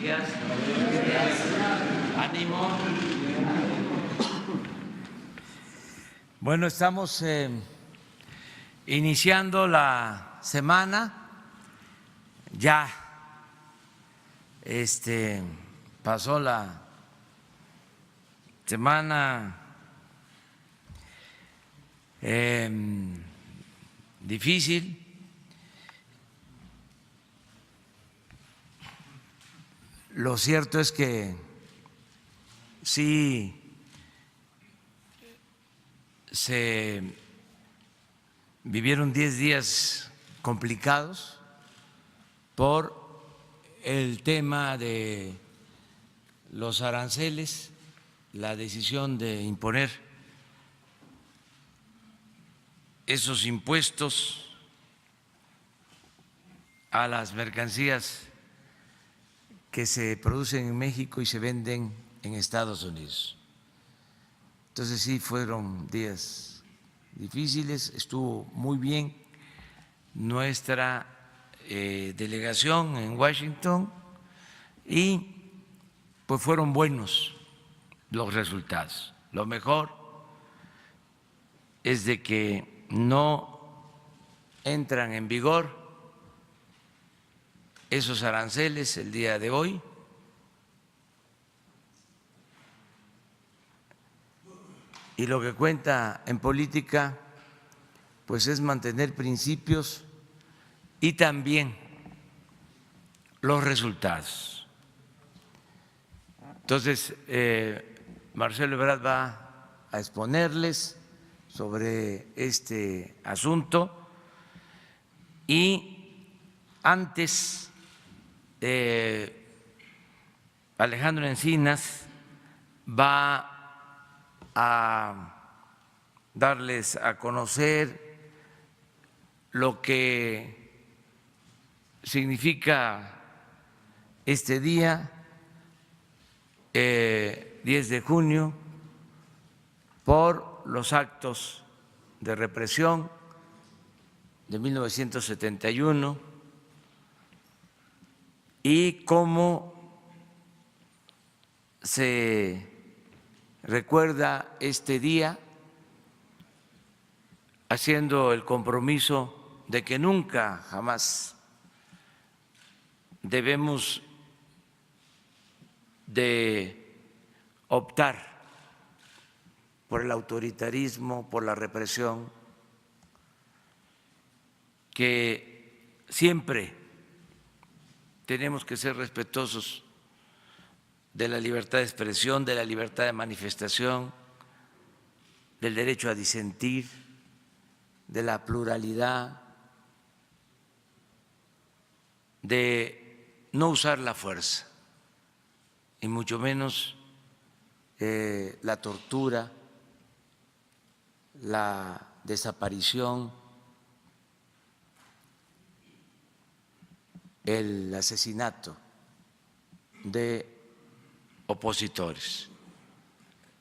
días. Ánimo. Bueno, estamos iniciando la semana. Ya pasó la semana difícil. Lo cierto es que sí se vivieron 10 días complicados por el tema de los aranceles, la decisión de imponer esos impuestos a las mercancías que se producen en México y se venden en Estados Unidos. Entonces sí fueron días difíciles, estuvo muy bien nuestra delegación en Washington y pues fueron buenos los resultados. Lo mejor es de que no entran en vigor esos aranceles el día de hoy. Y lo que cuenta en política pues es mantener principios y también los resultados. Entonces, Marcelo Ebrard va a exponerles sobre este asunto y antes Alejandro Encinas va a darles a conocer lo que significa este día, 10 de junio, por los actos de represión de 1971 y cómo se recuerda este día haciendo el compromiso de que nunca, jamás debemos de optar por el autoritarismo, por la represión, que siempre tenemos que ser respetuosos de la libertad de expresión, de la libertad de manifestación, del derecho a disentir, de la pluralidad, de no usar la fuerza y mucho menos la tortura, la desaparición, el asesinato de opositores,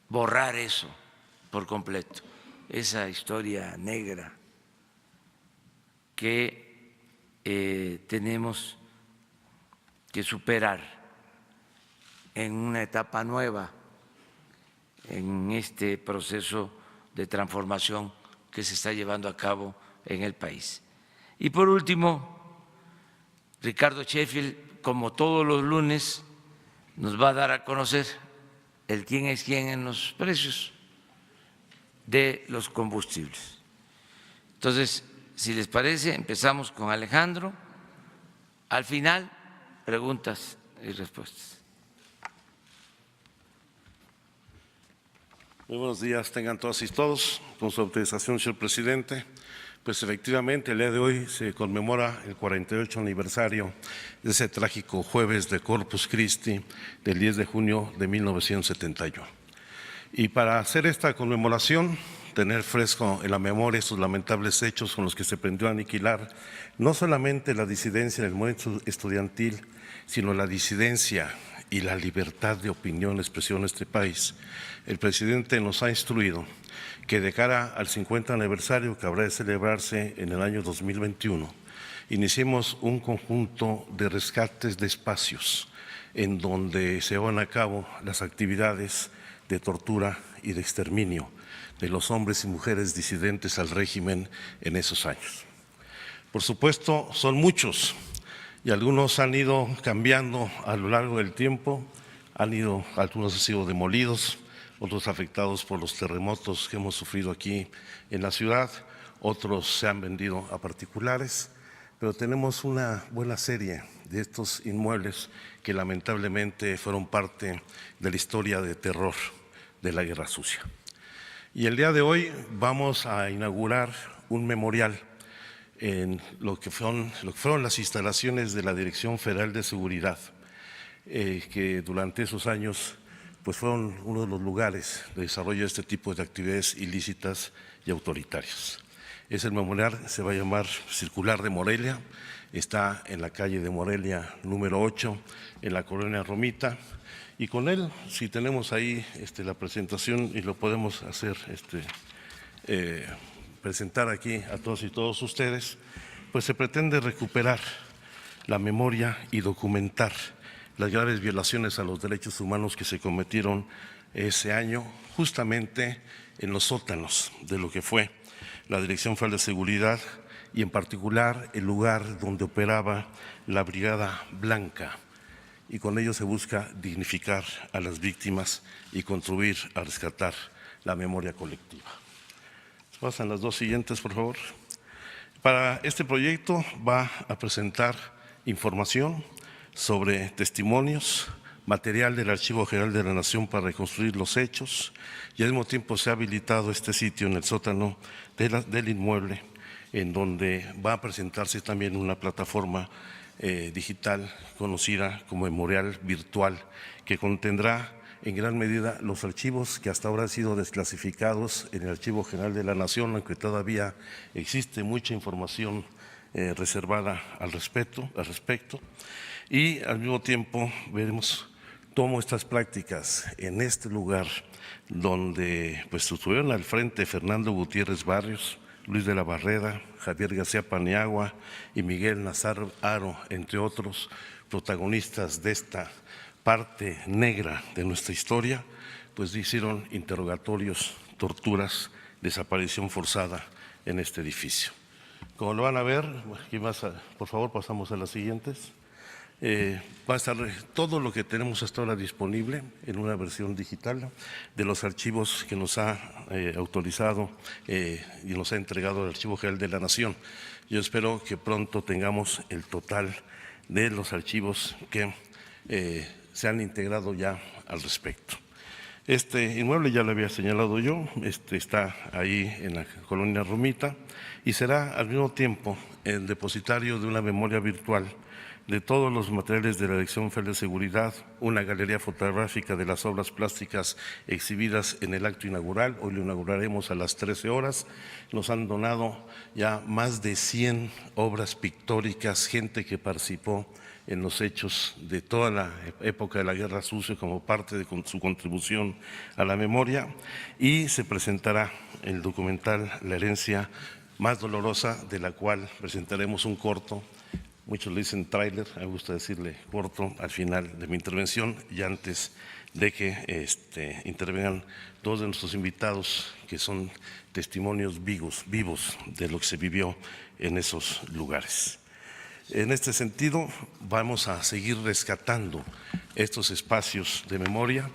borrar eso por completo, esa historia negra que tenemos que superar en una etapa nueva en este proceso de transformación que se está llevando a cabo en el país. Y por último, Ricardo Sheffield, como todos los lunes, nos va a dar a conocer el quién es quién en los precios de los combustibles. Entonces, si les parece, empezamos con Alejandro. Al final, preguntas y respuestas. Muy buenos días, tengan todas y todos. Con su autorización, señor presidente. Pues efectivamente, el día de hoy se conmemora el 48 aniversario de ese trágico jueves de Corpus Christi del 10 de junio de 1971. Y para hacer esta conmemoración, tener fresco en la memoria estos lamentables hechos con los que se pretendió aniquilar no solamente la disidencia en el movimiento estudiantil, sino la disidencia y la libertad de opinión, expresión en este país, el presidente nos ha instruido que de cara al 50 aniversario que habrá de celebrarse en el año 2021, iniciemos un conjunto de rescates de espacios en donde se llevan a cabo las actividades de tortura y de exterminio de los hombres y mujeres disidentes al régimen en esos años. Por supuesto, son muchos y algunos han ido cambiando a lo largo del tiempo, algunos han sido demolidos, otros afectados por los terremotos que hemos sufrido aquí en la ciudad, otros se han vendido a particulares, pero tenemos una buena serie de estos inmuebles que lamentablemente fueron parte de la historia de terror de la Guerra Sucia. Y el día de hoy vamos a inaugurar un memorial en lo que fueron las instalaciones de la Dirección Federal de Seguridad, que durante esos años pues fueron uno de los lugares de desarrollo de este tipo de actividades ilícitas y autoritarias. El memorial se va a llamar Circular de Morelia, está en la calle de Morelia número 8, en la colonia Romita, y con él, si tenemos ahí la presentación y lo podemos hacer, presentar aquí a todos y todos ustedes, pues se pretende recuperar la memoria y documentar las graves violaciones a los derechos humanos que se cometieron ese año, justamente en los sótanos de lo que fue la Dirección Federal de Seguridad y en particular el lugar donde operaba la Brigada Blanca, y con ello se busca dignificar a las víctimas y contribuir a rescatar la memoria colectiva. Pasan las dos siguientes, por favor. Para este proyecto va a presentar información sobre testimonios, material del Archivo General de la Nación para reconstruir los hechos, y al mismo tiempo se ha habilitado este sitio en el sótano del inmueble, en donde va a presentarse también una plataforma digital conocida como Memorial Virtual, que contendrá en gran medida los archivos que hasta ahora han sido desclasificados en el Archivo General de la Nación, aunque todavía existe mucha información reservada al respecto, y al mismo tiempo veremos cómo estas prácticas en este lugar donde pues estuvieron al frente Fernando Gutiérrez Barrios, Luis de la Barrera, Javier García Paniagua y Miguel Nazar Haro, entre otros protagonistas de esta parte negra de nuestra historia, pues hicieron interrogatorios, torturas, desaparición forzada en este edificio. Como lo van a ver, aquí por favor pasamos a las siguientes. Va a estar todo lo que tenemos hasta ahora disponible en una versión digital de los archivos que nos ha autorizado y nos ha entregado el Archivo General de la Nación. Yo espero que pronto tengamos el total de los archivos que se han integrado ya al respecto. Este inmueble ya lo había señalado yo, está ahí en la colonia Romita y será al mismo tiempo el depositario de una memoria virtual de todos los materiales de la Dirección Federal de Seguridad, una galería fotográfica de las obras plásticas exhibidas en el acto inaugural. Hoy lo inauguraremos a las 13 horas. Nos han donado ya más de 100 obras pictóricas, gente que participó en los hechos de toda la época de la Guerra Sucia como parte de su contribución a la memoria, y se presentará el documental La herencia más dolorosa, de la cual presentaremos un corto. Muchos le dicen tráiler, me gusta decirle corto al final de mi intervención y antes de que intervengan dos de nuestros invitados que son testimonios vivos de lo que se vivió en esos lugares. En este sentido, vamos a seguir rescatando estos espacios de memoria.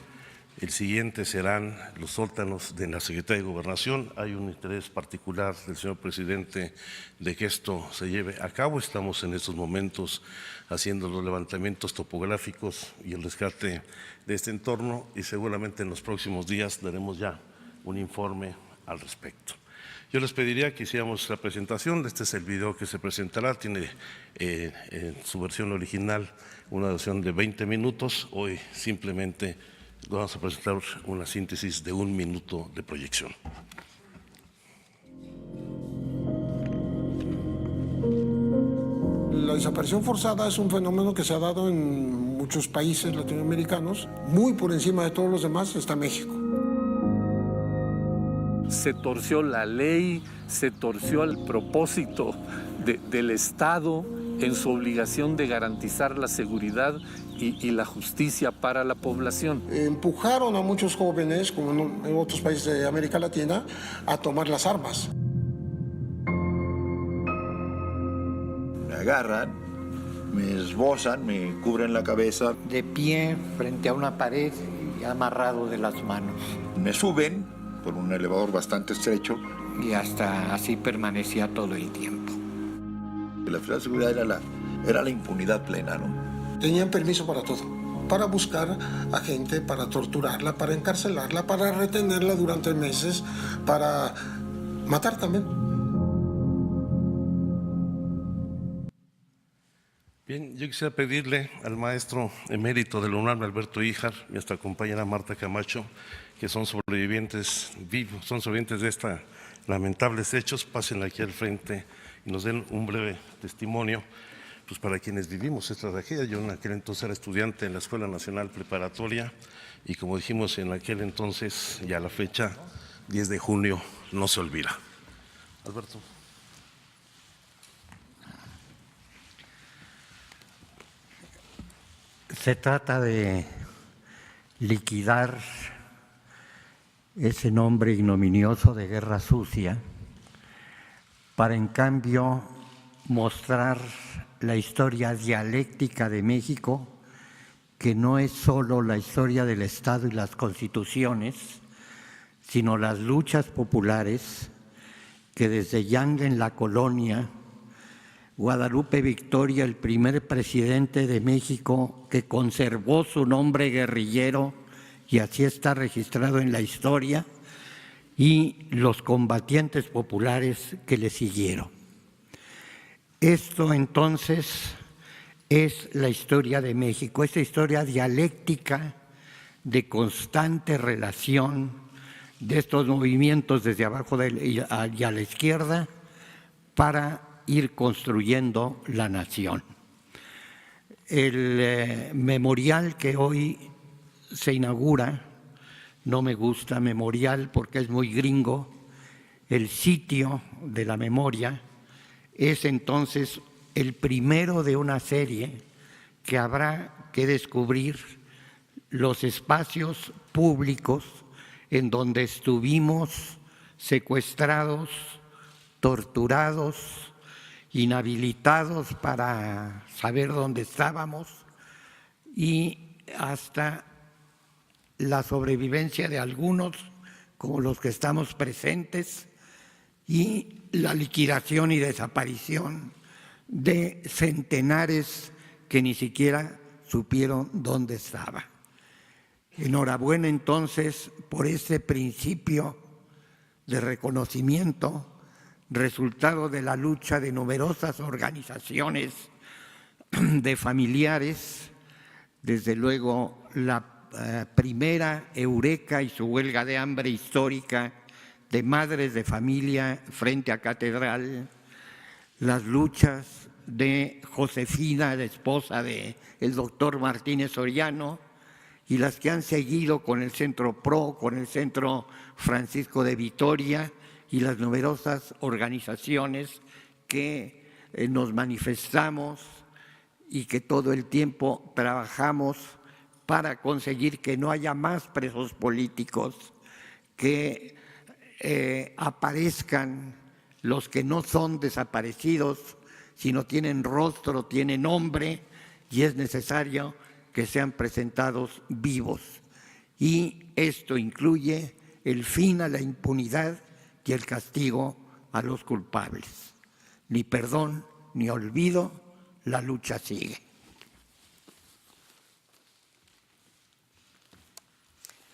El siguiente serán los sótanos de la Secretaría de Gobernación. Hay un interés particular del señor presidente de que esto se lleve a cabo. Estamos en estos momentos haciendo los levantamientos topográficos y el rescate de este entorno, y seguramente en los próximos días daremos ya un informe al respecto. Yo les pediría que hiciéramos la presentación. Este es el video que se presentará. Tiene en su versión original una duración de 20 minutos. Hoy simplemente vamos a presentar una síntesis de 1 minuto de proyección. La desaparición forzada es un fenómeno que se ha dado en muchos países latinoamericanos. Muy por encima de todos los demás está México. Se torció la ley, se torció el propósito del Estado en su obligación de garantizar la seguridad y la justicia para la población. Empujaron a muchos jóvenes, como en otros países de América Latina, a tomar las armas. Me agarran, me esbozan, me cubren la cabeza. De pie frente a una pared y amarrado de las manos. Me suben por un elevador bastante estrecho. Y hasta así permanecía todo el tiempo. La finalidad de seguridad era la impunidad plena, ¿no? Tenían permiso para todo, para buscar a gente, para torturarla, para encarcelarla, para retenerla durante meses, para matar también. Bien, yo quisiera pedirle al maestro emérito de la UNAM, Alberto Híjar, y a nuestra compañera Marta Camacho, que son sobrevivientes vivos, son sobrevivientes de estos lamentables hechos, pasen aquí al frente y nos den un breve testimonio, pues para quienes vivimos esta tragedia. Yo en aquel entonces era estudiante en la Escuela Nacional Preparatoria y, como dijimos en aquel entonces, ya la fecha, 10 de junio, no se olvida. Alberto. Se trata de liquidar ese nombre ignominioso de guerra sucia para, en cambio, mostrar la historia dialéctica de México, que no es solo la historia del Estado y las constituciones, sino las luchas populares que desde Yanga en la colonia, Guadalupe Victoria, el primer presidente de México que conservó su nombre guerrillero, y así está registrado en la historia, y los combatientes populares que le siguieron. Esto entonces es la historia de México, esa historia dialéctica de constante relación de estos movimientos desde abajo y a la izquierda para ir construyendo la nación. El memorial que hoy se inaugura, no me gusta memorial porque es muy gringo, el sitio de la memoria es entonces el primero de una serie que habrá que descubrir los espacios públicos en donde estuvimos secuestrados, torturados, inhabilitados para saber dónde estábamos y hasta la sobrevivencia de algunos, como los que estamos presentes, y la liquidación y desaparición de centenares que ni siquiera supieron dónde estaba. Enhorabuena entonces por ese principio de reconocimiento, resultado de la lucha de numerosas organizaciones de familiares, desde luego la primera Eureka y su huelga de hambre histórica de madres de familia frente a Catedral, las luchas de Josefina, la esposa del doctor Martínez Soriano, y las que han seguido con el Centro PRO, con el Centro Francisco de Vitoria y las numerosas organizaciones que nos manifestamos y que todo el tiempo trabajamos para conseguir que no haya más presos políticos, que aparezcan los que no son desaparecidos, sino tienen rostro, tienen nombre, y es necesario que sean presentados vivos. Y esto incluye el fin a la impunidad y el castigo a los culpables. Ni perdón ni olvido, la lucha sigue.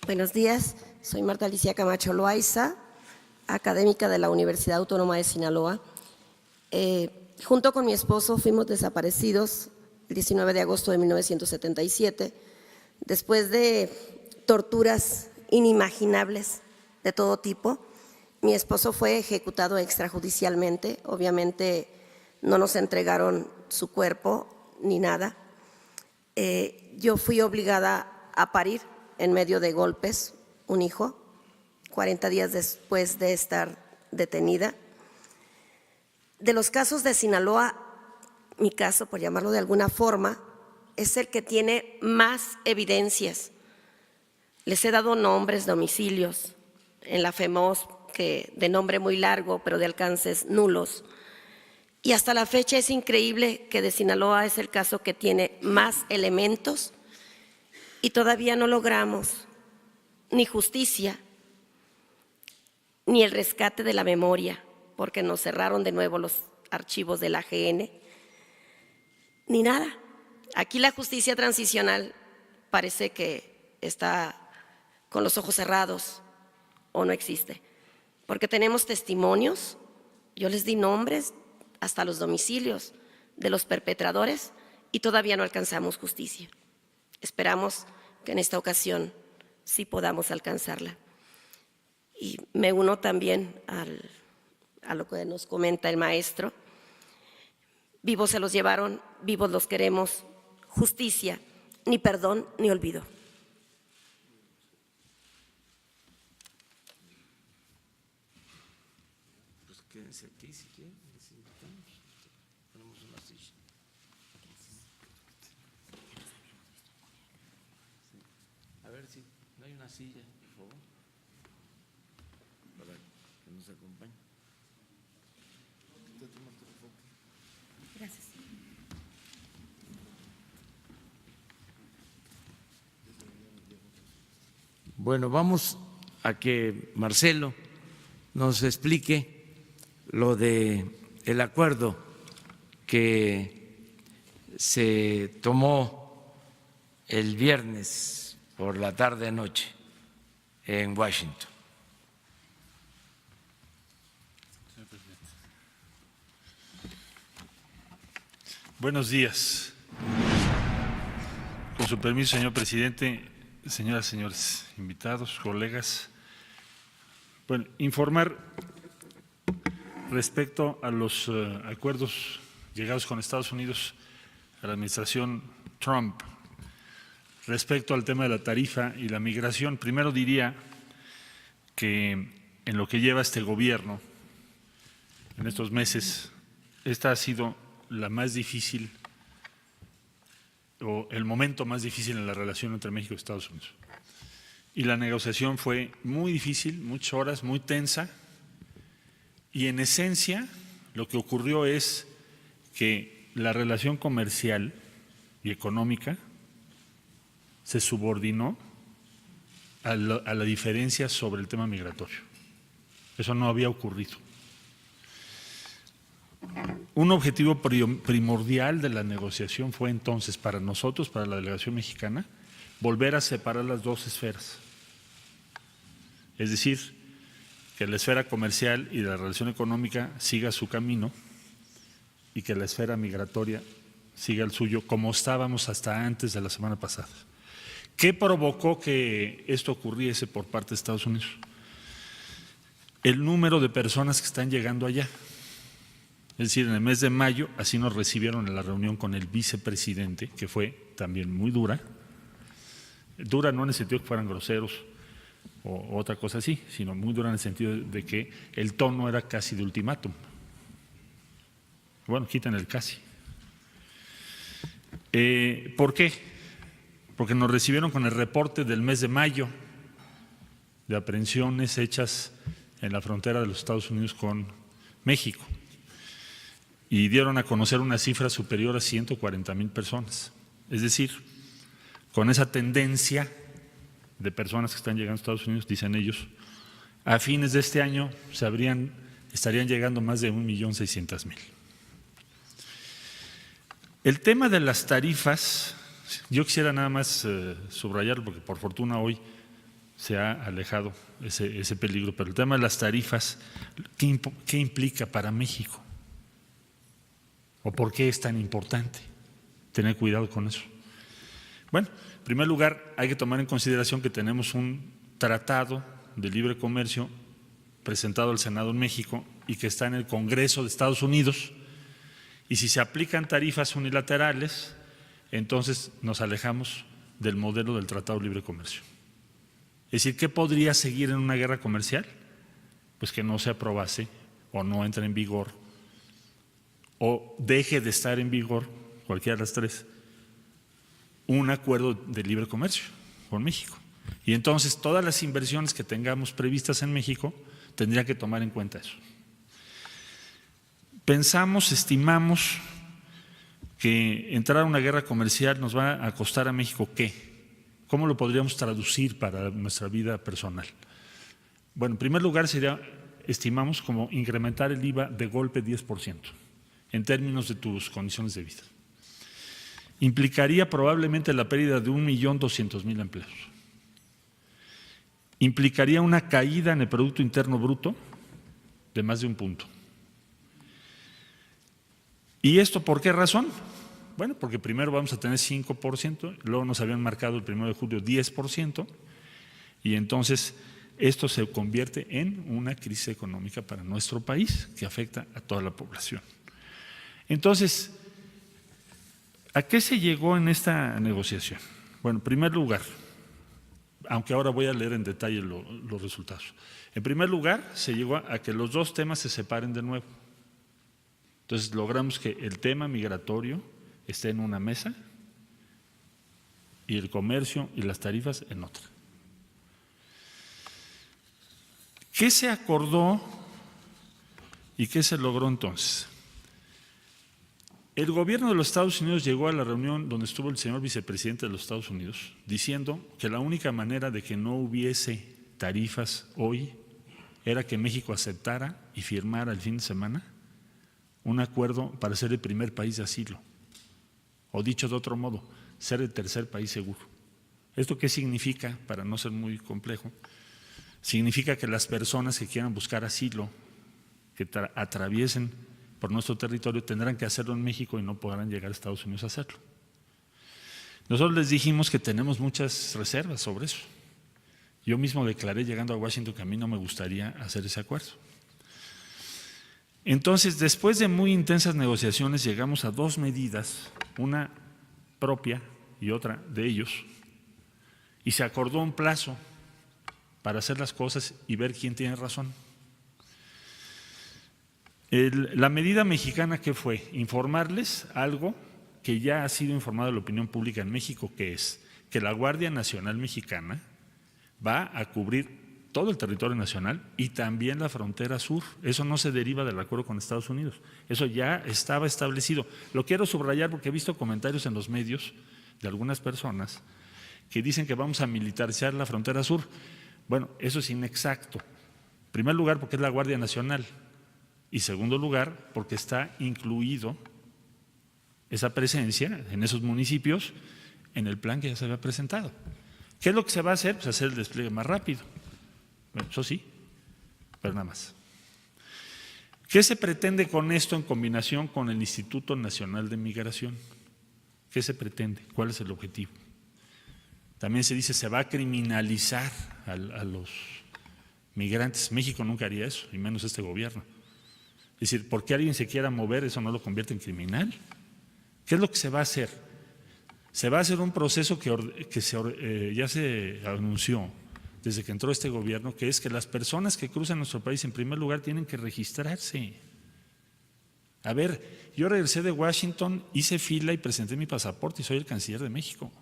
Buenos días, soy Marta Alicia Camacho Loaiza, académica de la Universidad Autónoma de Sinaloa. Junto con mi esposo fuimos desaparecidos el 19 de agosto de 1977, después de torturas inimaginables de todo tipo. Mi esposo fue ejecutado extrajudicialmente, obviamente no nos entregaron su cuerpo ni nada. Yo fui obligada a parir en medio de golpes un hijo, 40 días después de estar detenida. De los casos de Sinaloa, mi caso, por llamarlo de alguna forma, es el que tiene más evidencias. Les he dado nombres, domicilios, en la FEMOS, que de nombre muy largo, pero de alcances nulos. Y hasta la fecha es increíble que de Sinaloa es el caso que tiene más elementos y todavía no logramos ni justicia, ni el rescate de la memoria, porque nos cerraron de nuevo los archivos del AGN, ni nada. Aquí la justicia transicional parece que está con los ojos cerrados o no existe, porque tenemos testimonios, yo les di nombres, hasta los domicilios de los perpetradores y todavía no alcanzamos justicia. Esperamos que en esta ocasión sí podamos alcanzarla. Y me uno también a lo que nos comenta el maestro. Vivos se los llevaron, vivos los queremos, justicia, ni perdón ni olvido. Pues quédense aquí si quieren, si estamos. Tenemos una silla. A ver si no hay una silla, por favor, para que nos acompañe. Gracias. Bueno, vamos a que Marcelo nos explique lo de el acuerdo que se tomó el viernes por la tarde-noche en Washington. Buenos días. Con su permiso, señor presidente, señoras y señores invitados, colegas. Bueno, informar respecto a los acuerdos llegados con Estados Unidos a la administración Trump. Respecto al tema de la tarifa y la migración, primero diría que en lo que lleva este gobierno, en estos meses, esta ha sido la más difícil o el momento más difícil en la relación entre México y Estados Unidos. Y la negociación fue muy difícil, muchas horas, muy tensa, y en esencia lo que ocurrió es que la relación comercial y económica se subordinó a la diferencia sobre el tema migratorio. Eso no había ocurrido. Un objetivo primordial de la negociación fue entonces para nosotros, para la delegación mexicana, volver a separar las dos esferas. Es decir, que la esfera comercial y la relación económica siga su camino y que la esfera migratoria siga el suyo, como estábamos hasta antes de la semana pasada. ¿Qué provocó que esto ocurriese por parte de Estados Unidos? El número de personas que están llegando allá. Es decir, en el mes de mayo, así nos recibieron en la reunión con el vicepresidente, que fue también muy dura. Dura no en el sentido que fueran groseros o otra cosa así, sino muy dura en el sentido de que el tono era casi de ultimátum. Bueno, quiten el casi. ¿Por qué? Porque nos recibieron con el reporte del mes de mayo de aprehensiones hechas en la frontera de los Estados Unidos con México y dieron a conocer una cifra superior a 140,000 personas. Es decir, con esa tendencia de personas que están llegando a Estados Unidos, dicen ellos, a fines de este año estarían llegando más de 1,600,000. El tema de las tarifas, yo quisiera nada más subrayarlo porque por fortuna hoy se ha alejado ese peligro, pero el tema de las tarifas, ¿qué implica para México? ¿O por qué es tan importante tener cuidado con eso? Bueno, en primer lugar hay que tomar en consideración que tenemos un tratado de libre comercio presentado al Senado en México y que está en el Congreso de Estados Unidos, y si se aplican tarifas unilaterales, entonces nos alejamos del modelo del Tratado de Libre Comercio. Es decir, ¿qué podría seguir en una guerra comercial? Pues que no se aprobase o no entre en vigor o deje de estar en vigor, cualquiera de las tres, un acuerdo de libre comercio con México. Y entonces todas las inversiones que tengamos previstas en México tendrían que tomar en cuenta eso. Estimamos que entrar a una guerra comercial nos va a costar a México ¿qué? ¿Cómo lo podríamos traducir para nuestra vida personal? Bueno, en primer lugar estimamos como incrementar el IVA de golpe 10% en términos de tus condiciones de vida. Implicaría probablemente la pérdida de 1.200.000 empleos. Implicaría una caída en el Producto Interno Bruto de más de 1 punto. ¿Y esto por qué razón? Bueno, porque primero vamos a tener 5%, luego nos habían marcado el 1 de julio 10%, y entonces esto se convierte en una crisis económica para nuestro país que afecta a toda la población. Entonces, ¿a qué se llegó en esta negociación? Bueno, en primer lugar, aunque ahora voy a leer en detalle los resultados. En primer lugar, se llegó a que los dos temas se separen de nuevo. Entonces logramos que el tema migratorio esté en una mesa y el comercio y las tarifas en otra. ¿Qué se acordó y qué se logró entonces? El gobierno de los Estados Unidos llegó a la reunión donde estuvo el señor vicepresidente de los Estados Unidos diciendo que la única manera de que no hubiese tarifas hoy era que México aceptara y firmara el fin de semana un acuerdo para ser el primer país de asilo, o dicho de otro modo, ser el tercer país seguro. ¿Esto qué significa? Para no ser muy complejo, significa que las personas que quieran buscar asilo, que atraviesen por nuestro territorio, tendrán que hacerlo en México y no podrán llegar a Estados Unidos a hacerlo. Nosotros les dijimos que tenemos muchas reservas sobre eso. Yo mismo declaré llegando a Washington que a mí no me gustaría hacer ese acuerdo. Entonces, después de muy intensas negociaciones, llegamos a 2 medidas, una propia y otra de ellos, y se acordó un plazo para hacer las cosas y ver quién tiene razón. La medida mexicana, ¿qué fue? Informarles algo que ya ha sido informado a la opinión pública en México, que es que la Guardia Nacional Mexicana va a cubrir todo el territorio nacional y también la frontera sur. Eso no se deriva del acuerdo con Estados Unidos. Eso ya estaba establecido. Lo quiero subrayar porque he visto comentarios en los medios de algunas personas que dicen que vamos a militarizar la frontera sur. Bueno, eso es inexacto. En primer lugar, porque es la Guardia Nacional. Y segundo lugar, porque está incluido esa presencia en esos municipios en el plan que ya se había presentado. ¿Qué es lo que se va a hacer? Pues hacer el despliegue más rápido. Bueno, eso sí, pero nada más. ¿Qué se pretende con esto en combinación con el Instituto Nacional de Migración? ¿Qué se pretende? ¿Cuál es el objetivo? También se dice se va a criminalizar a los migrantes. México nunca haría eso, y menos este gobierno. Es decir, ¿por qué alguien se quiera mover eso no lo convierte en criminal? ¿Qué es lo que se va a hacer? Se va a hacer un proceso que ya se anunció desde que entró este gobierno, que es que las personas que cruzan nuestro país en primer lugar tienen que registrarse. A ver, yo regresé de Washington, hice fila y presenté mi pasaporte y soy el canciller de México.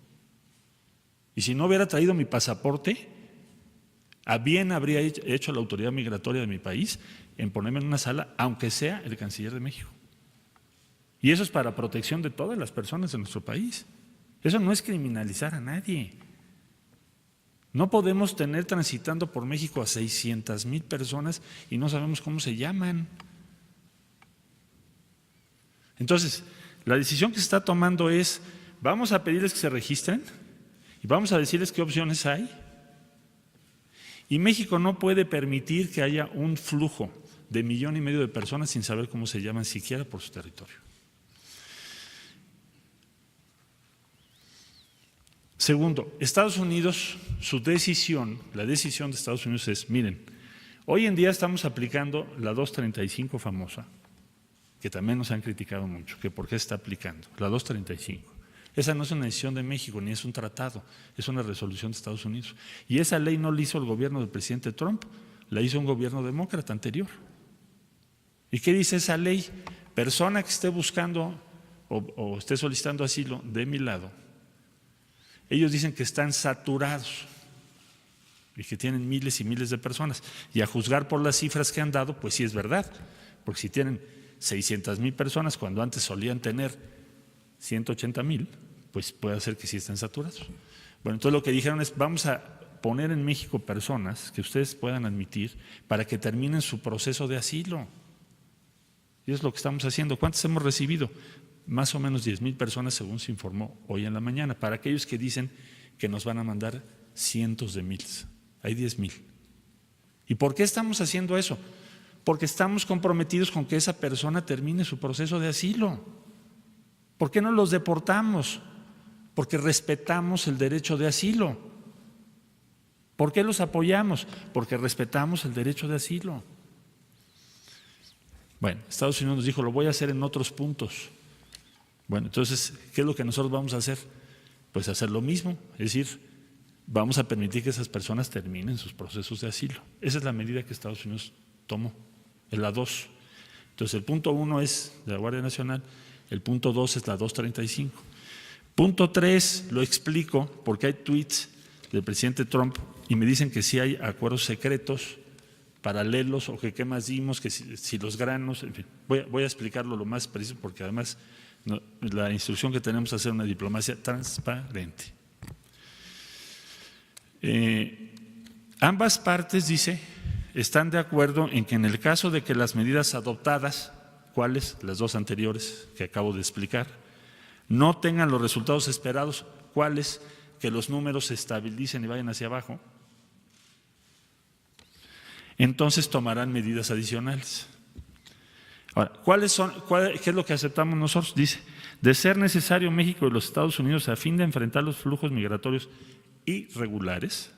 Y si no hubiera traído mi pasaporte, a bien habría hecho la autoridad migratoria de mi país en ponerme en una sala, aunque sea el canciller de México. Y eso es para protección de todas las personas de nuestro país. Eso no es criminalizar a nadie. No podemos tener transitando por México a 600,000 personas y no sabemos cómo se llaman. Entonces, la decisión que se está tomando es, vamos a pedirles que se registren y vamos a decirles qué opciones hay. Y México no puede permitir que haya un flujo de 1,5 millones de personas sin saber cómo se llaman siquiera por su territorio. Segundo, Estados Unidos, la decisión de Estados Unidos es, miren, hoy en día estamos aplicando la 235 famosa, que también nos han criticado mucho, que por qué se está aplicando, la 235. Esa no es una decisión de México, ni es un tratado, es una resolución de Estados Unidos. Y esa ley no la hizo el gobierno del presidente Trump, la hizo un gobierno demócrata anterior. ¿Y qué dice esa ley? persona que esté buscando o esté solicitando asilo de mi lado, ellos dicen que están saturados y que tienen miles y miles de personas. Y a juzgar por las cifras que han dado, pues sí es verdad, porque si tienen 600,000 personas cuando antes solían tener 180,000, pues puede ser que sí estén saturados. Bueno, entonces lo que dijeron es, vamos a poner en México personas que ustedes puedan admitir para que terminen su proceso de asilo. Y es lo que estamos haciendo. ¿Cuántos hemos recibido? Más o menos 10,000 personas, según se informó hoy en la mañana. Para aquellos que dicen que nos van a mandar cientos de miles, hay 10,000. ¿Y por qué estamos haciendo eso? Porque estamos comprometidos con que esa persona termine su proceso de asilo. ¿Por qué no los deportamos? Porque respetamos el derecho de asilo. ¿Por qué los apoyamos? Porque respetamos el derecho de asilo. Bueno, Estados Unidos nos dijo, lo voy a hacer en otros puntos. Bueno, entonces, ¿qué es lo que nosotros vamos a hacer? Pues hacer lo mismo, es decir, vamos a permitir que esas personas terminen sus procesos de asilo. Esa es la medida que Estados Unidos tomó, es la 2. Entonces, el punto 1 es de la Guardia Nacional, el punto 2 es la 235. Punto 3, lo explico porque hay tweets del presidente Trump y me dicen que sí hay acuerdos secretos paralelos o que qué más dimos, que si los granos, en fin, voy a explicarlo lo más preciso porque además la instrucción que tenemos es hacer una diplomacia transparente. Ambas partes, dice, están de acuerdo en que en el caso de que las medidas adoptadas, ¿cuáles? Las dos anteriores que acabo de explicar, no tengan los resultados esperados, ¿cuáles? Que los números se estabilicen y vayan hacia abajo, entonces tomarán medidas adicionales. Ahora, ¿qué es lo que aceptamos nosotros? Dice, de ser necesario México y los Estados Unidos a fin de enfrentar los flujos migratorios irregulares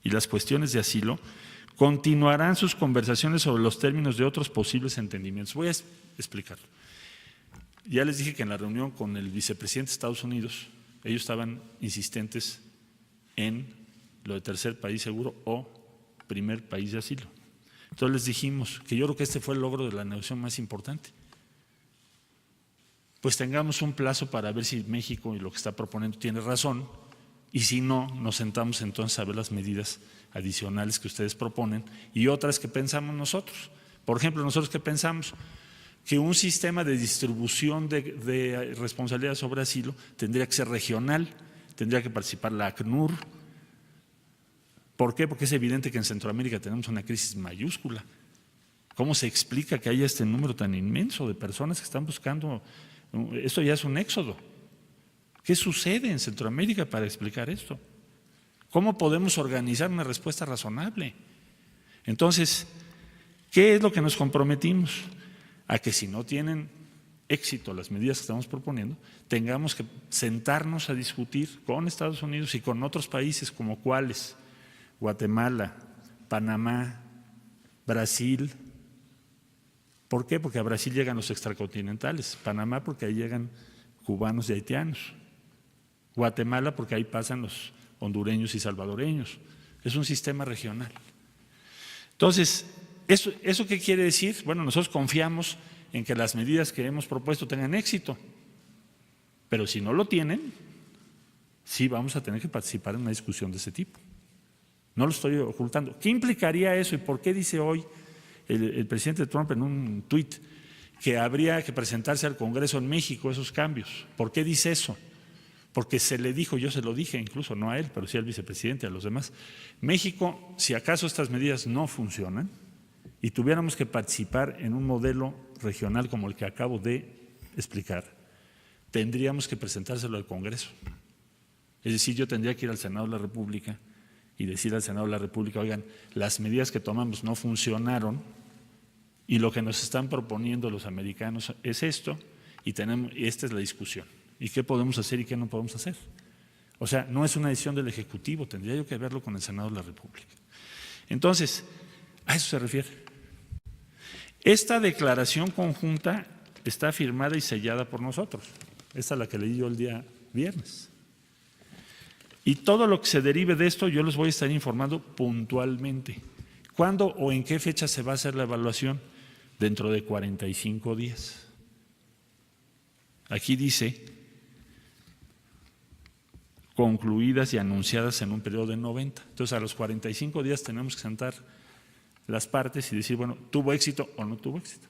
y las cuestiones de asilo, continuarán sus conversaciones sobre los términos de otros posibles entendimientos. Voy a explicarlo. Ya les dije que en la reunión con el vicepresidente de Estados Unidos, ellos estaban insistentes en lo de tercer país seguro o primer país de asilo. Entonces les dijimos que yo creo que este fue el logro de la negociación más importante. Pues tengamos un plazo para ver si México y lo que está proponiendo tiene razón y si no, nos sentamos entonces a ver las medidas adicionales que ustedes proponen y otras que pensamos nosotros. Por ejemplo, nosotros que pensamos que un sistema de distribución de responsabilidad sobre asilo tendría que ser regional, tendría que participar la ACNUR. ¿Por qué? Porque es evidente que en Centroamérica tenemos una crisis mayúscula. ¿Cómo se explica que haya este número tan inmenso de personas que están buscando? Esto ya es un éxodo. ¿Qué sucede en Centroamérica para explicar esto? ¿Cómo podemos organizar una respuesta razonable? Entonces, ¿qué es lo que nos comprometimos? A que si no tienen éxito las medidas que estamos proponiendo, tengamos que sentarnos a discutir con Estados Unidos y con otros países como cuáles, Guatemala, Panamá, Brasil. ¿Por qué? Porque a Brasil llegan los extracontinentales, Panamá porque ahí llegan cubanos y haitianos, Guatemala porque ahí pasan los hondureños y salvadoreños. Es un sistema regional. Entonces, ¿eso qué quiere decir? Bueno, nosotros confiamos en que las medidas que hemos propuesto tengan éxito, pero si no lo tienen, sí vamos a tener que participar en una discusión de ese tipo. No lo estoy ocultando. ¿Qué implicaría eso y por qué dice hoy el presidente Trump en un tuit que habría que presentarse al Congreso en México esos cambios? ¿Por qué dice eso? Porque se le dijo, yo se lo dije incluso, no a él, pero sí al vicepresidente, a los demás. México, si acaso estas medidas no funcionan y tuviéramos que participar en un modelo regional como el que acabo de explicar, tendríamos que presentárselo al Congreso. Es decir, yo tendría que ir al Senado de la República y decir al Senado de la República, oigan, las medidas que tomamos no funcionaron y lo que nos están proponiendo los americanos es esto y esta es la discusión. ¿Y qué podemos hacer y qué no podemos hacer? O sea, no es una decisión del Ejecutivo, tendría yo que verlo con el Senado de la República. Entonces, a eso se refiere. Esta declaración conjunta está firmada y sellada por nosotros. Esta es la que leí yo el día viernes. Y todo lo que se derive de esto yo les voy a estar informando puntualmente. ¿Cuándo o en qué fecha se va a hacer la evaluación? Dentro de 45 días. Aquí dice concluidas y anunciadas en un periodo de 90. Entonces, a los 45 días tenemos que sentar las partes y decir, bueno, ¿tuvo éxito o no tuvo éxito?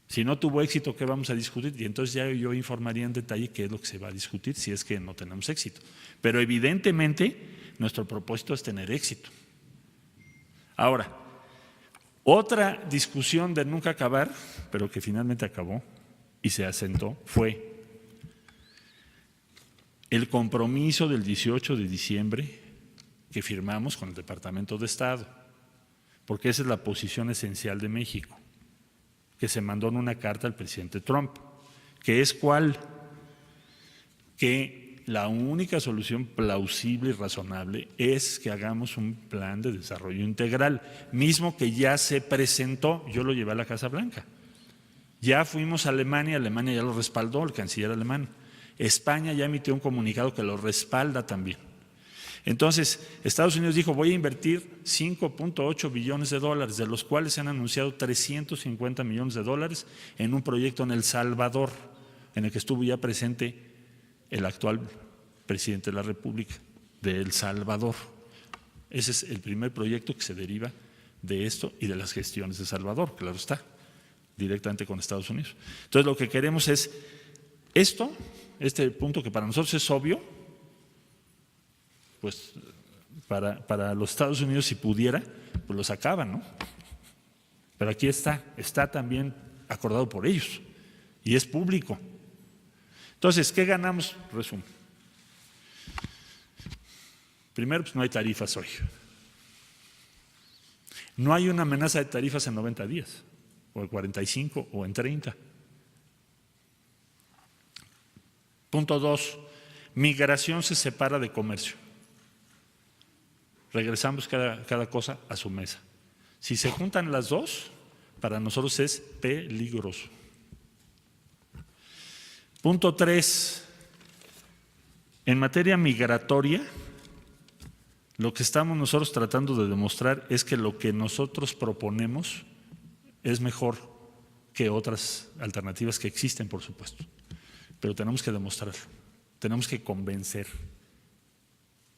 Si no tuvo éxito, ¿qué vamos a discutir? Y entonces ya yo informaría en detalle qué es lo que se va a discutir si es que no tenemos éxito. Pero evidentemente nuestro propósito es tener éxito. Ahora, otra discusión de nunca acabar, pero que finalmente acabó y se asentó, fue el compromiso del 18 de diciembre que firmamos con el Departamento de Estado, porque esa es la posición esencial de México, que se mandó en una carta al presidente Trump, que es ¿cuál? Que la única solución plausible y razonable es que hagamos un plan de desarrollo integral, mismo que ya se presentó, yo lo llevé a la Casa Blanca. Ya fuimos a Alemania, Alemania ya lo respaldó, el canciller alemán. España ya emitió un comunicado que lo respalda también. Entonces, Estados Unidos dijo, voy a invertir 5.8 billones de dólares, de los cuales se han anunciado 350 millones de dólares en un proyecto en El Salvador, en el que estuvo ya presente el actual presidente de la República de El Salvador. Ese es el primer proyecto que se deriva de esto y de las gestiones de Salvador, claro está, directamente con Estados Unidos. Entonces, lo que queremos es esto, este punto que para nosotros es obvio, pues para los Estados Unidos, si pudiera, pues lo sacaban, ¿no? Pero aquí está también acordado por ellos y es público. Entonces, ¿qué ganamos? Resumen. Primero, pues no hay tarifas hoy. No hay una amenaza de tarifas en 90 días, o en 45, o en 30. Punto 2, migración se separa de comercio. Regresamos cada cosa a su mesa. Si se juntan las dos, para nosotros es peligroso. Punto 3, en materia migratoria, lo que estamos nosotros tratando de demostrar es que lo que nosotros proponemos es mejor que otras alternativas que existen, por supuesto. Pero tenemos que demostrarlo, tenemos que convencer,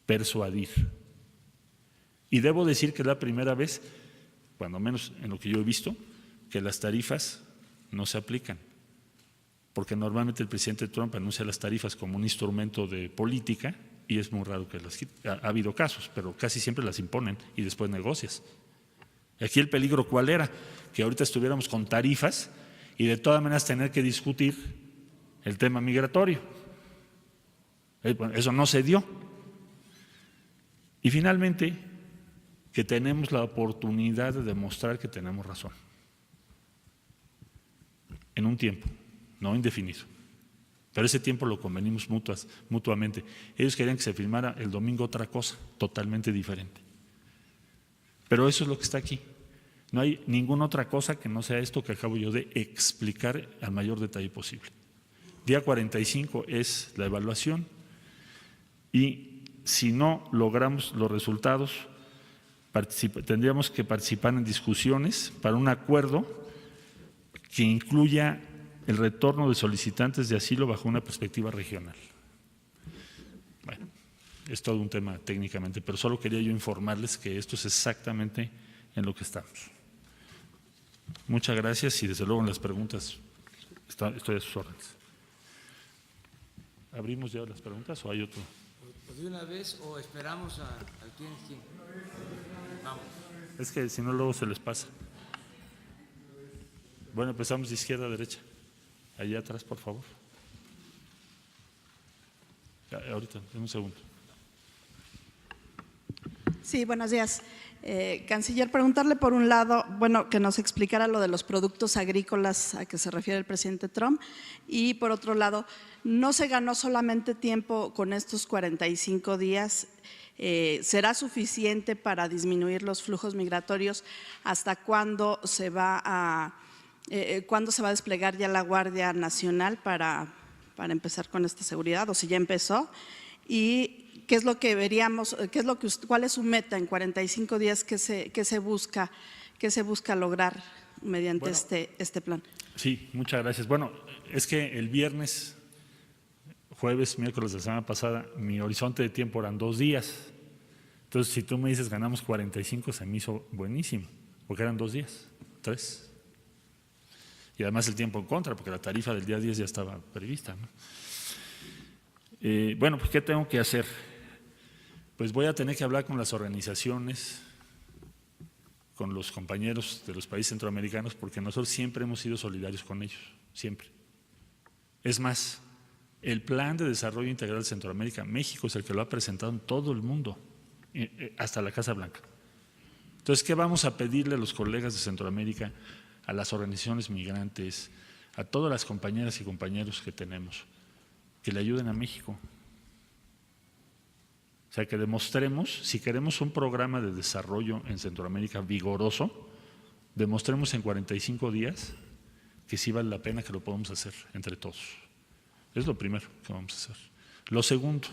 persuadir. Y debo decir que es la primera vez, cuando menos en lo que yo he visto, que las tarifas no se aplican. Porque normalmente el presidente Trump anuncia las tarifas como un instrumento de política y es muy raro que las quite. Ha habido casos, pero casi siempre las imponen y después negocias. Aquí el peligro ¿cuál era? Que ahorita estuviéramos con tarifas y de todas maneras tener que discutir el tema migratorio. Eso no se dio. Y finalmente, que tenemos la oportunidad de demostrar que tenemos razón. En un tiempo, no indefinido. Pero ese tiempo lo convenimos mutuamente. Ellos querían que se firmara el domingo otra cosa, totalmente diferente. Pero eso es lo que está aquí. No hay ninguna otra cosa que no sea esto que acabo yo de explicar al mayor detalle posible. Día 45 es la evaluación y si no logramos los resultados, tendríamos que participar en discusiones para un acuerdo que incluya el retorno de solicitantes de asilo bajo una perspectiva regional. Bueno, es todo un tema técnicamente, pero solo quería yo informarles que esto es exactamente en lo que estamos. Muchas gracias y desde luego en las preguntas estoy a sus órdenes. ¿Abrimos ya las preguntas o hay otro? ¿De una vez o esperamos a quién? Vamos. Es que si no luego se les pasa. Bueno, empezamos de izquierda a derecha. Allá atrás, por favor. Ahorita, en un segundo. Sí, buenos días. Canciller, preguntarle por un lado, bueno, que nos explicara lo de los productos agrícolas a que se refiere el presidente Trump y por otro lado, no se ganó solamente tiempo con estos 45 días, ¿será suficiente para disminuir los flujos migratorios? ¿Hasta cuándo se va a desplegar ya la Guardia Nacional para empezar con esta seguridad o si ya empezó? Y ¿qué es lo que veríamos? ¿Cuál es su meta en 45 días? ¿Qué se busca lograr mediante este plan? Sí, muchas gracias. Bueno, es que el viernes, jueves, miércoles de la semana pasada, mi horizonte de tiempo eran 2 días. Entonces, si tú me dices ganamos 45, se me hizo buenísimo, porque eran 2 días, 3. Y además el tiempo en contra, porque la tarifa del día 10 ya estaba prevista, ¿no? Bueno, pues ¿qué tengo que hacer? Pues voy a tener que hablar con las organizaciones, con los compañeros de los países centroamericanos, porque nosotros siempre hemos sido solidarios con ellos, siempre. Es más, el Plan de Desarrollo Integral de Centroamérica, México es el que lo ha presentado en todo el mundo, hasta la Casa Blanca. Entonces, ¿qué vamos a pedirle a los colegas de Centroamérica, a las organizaciones migrantes, a todas las compañeras y compañeros que tenemos? Que le ayuden a México. O sea, que demostremos, si queremos un programa de desarrollo en Centroamérica vigoroso, demostremos en 45 días que sí vale la pena, que lo podemos hacer entre todos. Es lo primero que vamos a hacer. Lo segundo,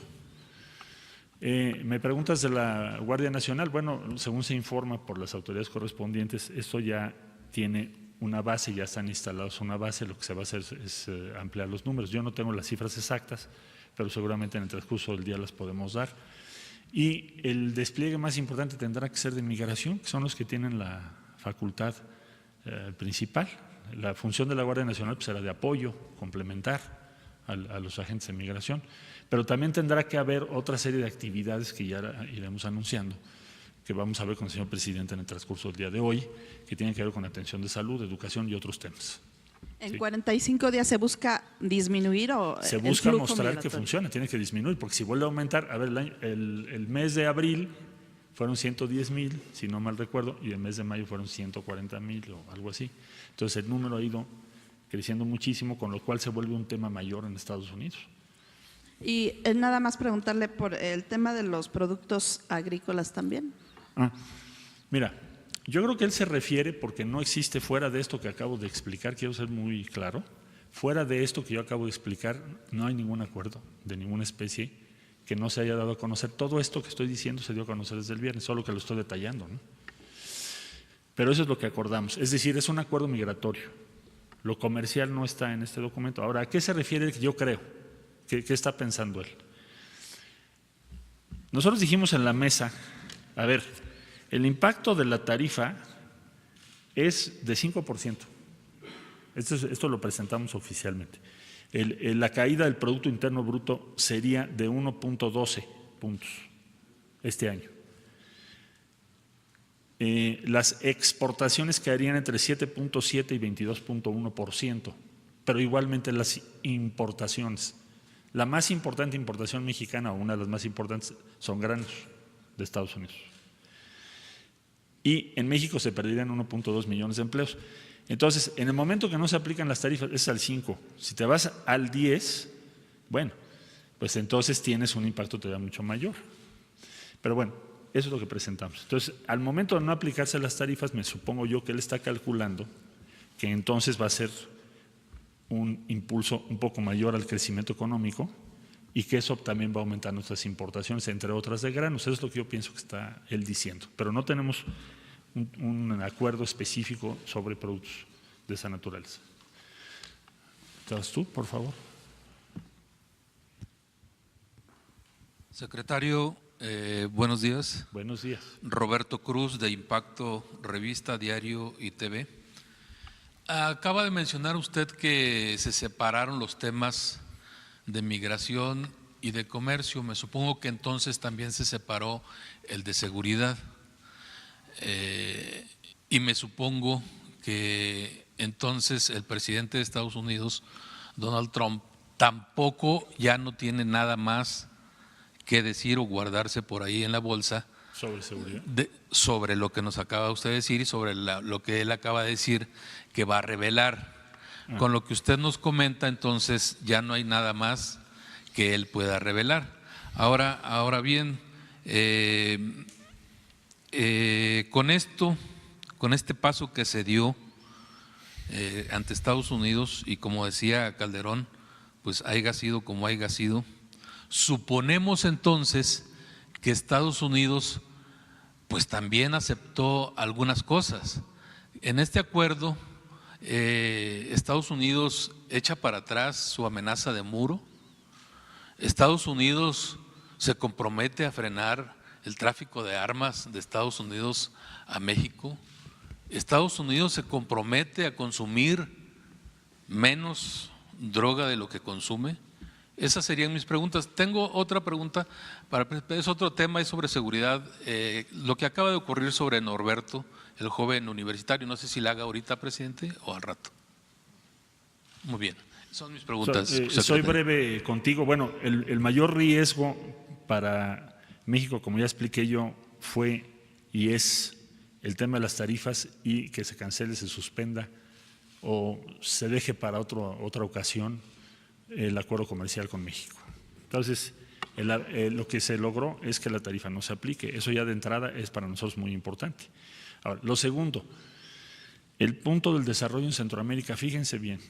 me preguntas de la Guardia Nacional. Bueno, según se informa por las autoridades correspondientes, esto ya tiene una base, ya están instalados una base. Lo que se va a hacer es ampliar los números. Yo no tengo las cifras exactas, pero seguramente en el transcurso del día las podemos dar. Y el despliegue más importante tendrá que ser de migración, que son los que tienen la facultad principal. La función de la Guardia Nacional pues, será de apoyo, complementar a los agentes de migración, pero también tendrá que haber otra serie de actividades que ya iremos anunciando, que vamos a ver con el señor presidente en el transcurso del día de hoy, que tienen que ver con atención de salud, educación y otros temas. ¿En 45 días se busca disminuir o se el busca flujo mostrar migratorio? que funciona, tiene que disminuir, porque si vuelve a aumentar, a ver, el mes de abril fueron 110,000, si no mal recuerdo, y el mes de mayo fueron 140,000 o algo así. Entonces el número ha ido creciendo muchísimo, con lo cual se vuelve un tema mayor en Estados Unidos. Y nada más preguntarle por el tema de los productos agrícolas también. Mira, yo creo que él se refiere, porque no existe fuera de esto que acabo de explicar, quiero ser muy claro, fuera de esto que yo acabo de explicar, no hay ningún acuerdo de ninguna especie que no se haya dado a conocer. Todo esto que estoy diciendo se dio a conocer desde el viernes, solo que lo estoy detallando, ¿no? Pero eso es lo que acordamos, es decir, es un acuerdo migratorio. Lo comercial no está en este documento. Ahora, ¿a qué se refiere? Yo creo. ¿Qué está pensando él? Nosotros dijimos en la mesa, a ver, el impacto de la tarifa es de 5%. Esto lo presentamos oficialmente. La caída del Producto Interno Bruto sería de 1.12 puntos este año. Las exportaciones caerían entre 7.7 y 22.1%, pero igualmente las importaciones. La más importante importación mexicana, o una de las más importantes, son granos de Estados Unidos. Y en México se perderían 1.2 millones de empleos. Entonces, en el momento que no se aplican las tarifas, es al 5. Si te vas al 10, bueno, pues entonces tienes un impacto todavía mucho mayor. Pero bueno, eso es lo que presentamos. Entonces, al momento de no aplicarse las tarifas, me supongo yo que él está calculando que entonces va a ser un impulso un poco mayor al crecimiento económico y que eso también va a aumentar nuestras importaciones, entre otras de granos. Eso es lo que yo pienso que está él diciendo. Pero no tenemos un acuerdo específico sobre productos de esa naturaleza. ¿Estás tú, por favor? Secretario, buenos días. Buenos días. Roberto Cruz, de Impacto Revista, Diario y TV. Acaba de mencionar usted que se separaron los temas de migración y de comercio. Me supongo que entonces también se separó el de seguridad. Y me supongo que entonces el presidente de Estados Unidos, Donald Trump, tampoco ya no tiene nada más que decir o guardarse por ahí en la bolsa sobre seguridad, sobre lo que nos acaba usted de decir y sobre lo que él acaba de decir que va a revelar. Con lo que usted nos comenta, entonces ya no hay nada más que él pueda revelar. Ahora bien, con este paso que se dio ante Estados Unidos, y como decía Calderón, pues haya sido como haya sido, suponemos entonces que Estados Unidos pues también aceptó algunas cosas. En este acuerdo Estados Unidos echa para atrás su amenaza de muro. Estados Unidos se compromete a frenar el tráfico de armas de Estados Unidos a México. Estados Unidos se compromete a consumir menos droga de lo que consume. Esas serían mis preguntas. Tengo otra pregunta, es otro tema, es sobre seguridad. Lo que acaba de ocurrir sobre Norberto, el joven universitario, no sé si la haga ahorita, presidente, o al rato. Muy bien, son mis preguntas. Soy breve contigo. Bueno, el mayor riesgo para México, como ya expliqué yo, fue y es el tema de las tarifas y que se cancele, se suspenda o se deje para otra ocasión el acuerdo comercial con México. Entonces, lo que se logró es que la tarifa no se aplique. Eso ya de entrada es para nosotros muy importante. Ahora, lo segundo, el punto del desarrollo en Centroamérica, fíjense bien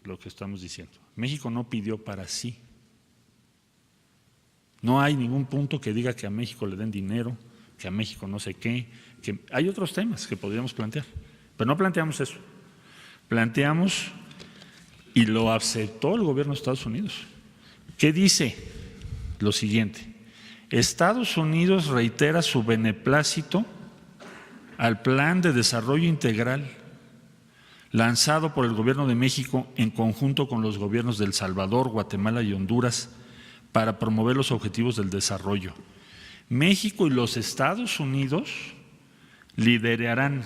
lo que estamos diciendo. México no pidió para sí. No hay ningún punto que diga que a México le den dinero, que a México no sé qué, que hay otros temas que podríamos plantear, pero no planteamos eso. Planteamos, y lo aceptó el gobierno de Estados Unidos, que dice lo siguiente: Estados Unidos reitera su beneplácito al Plan de Desarrollo Integral lanzado por el Gobierno de México en conjunto con los gobiernos de El Salvador, Guatemala y Honduras para promover los objetivos del desarrollo. México y los Estados Unidos liderarán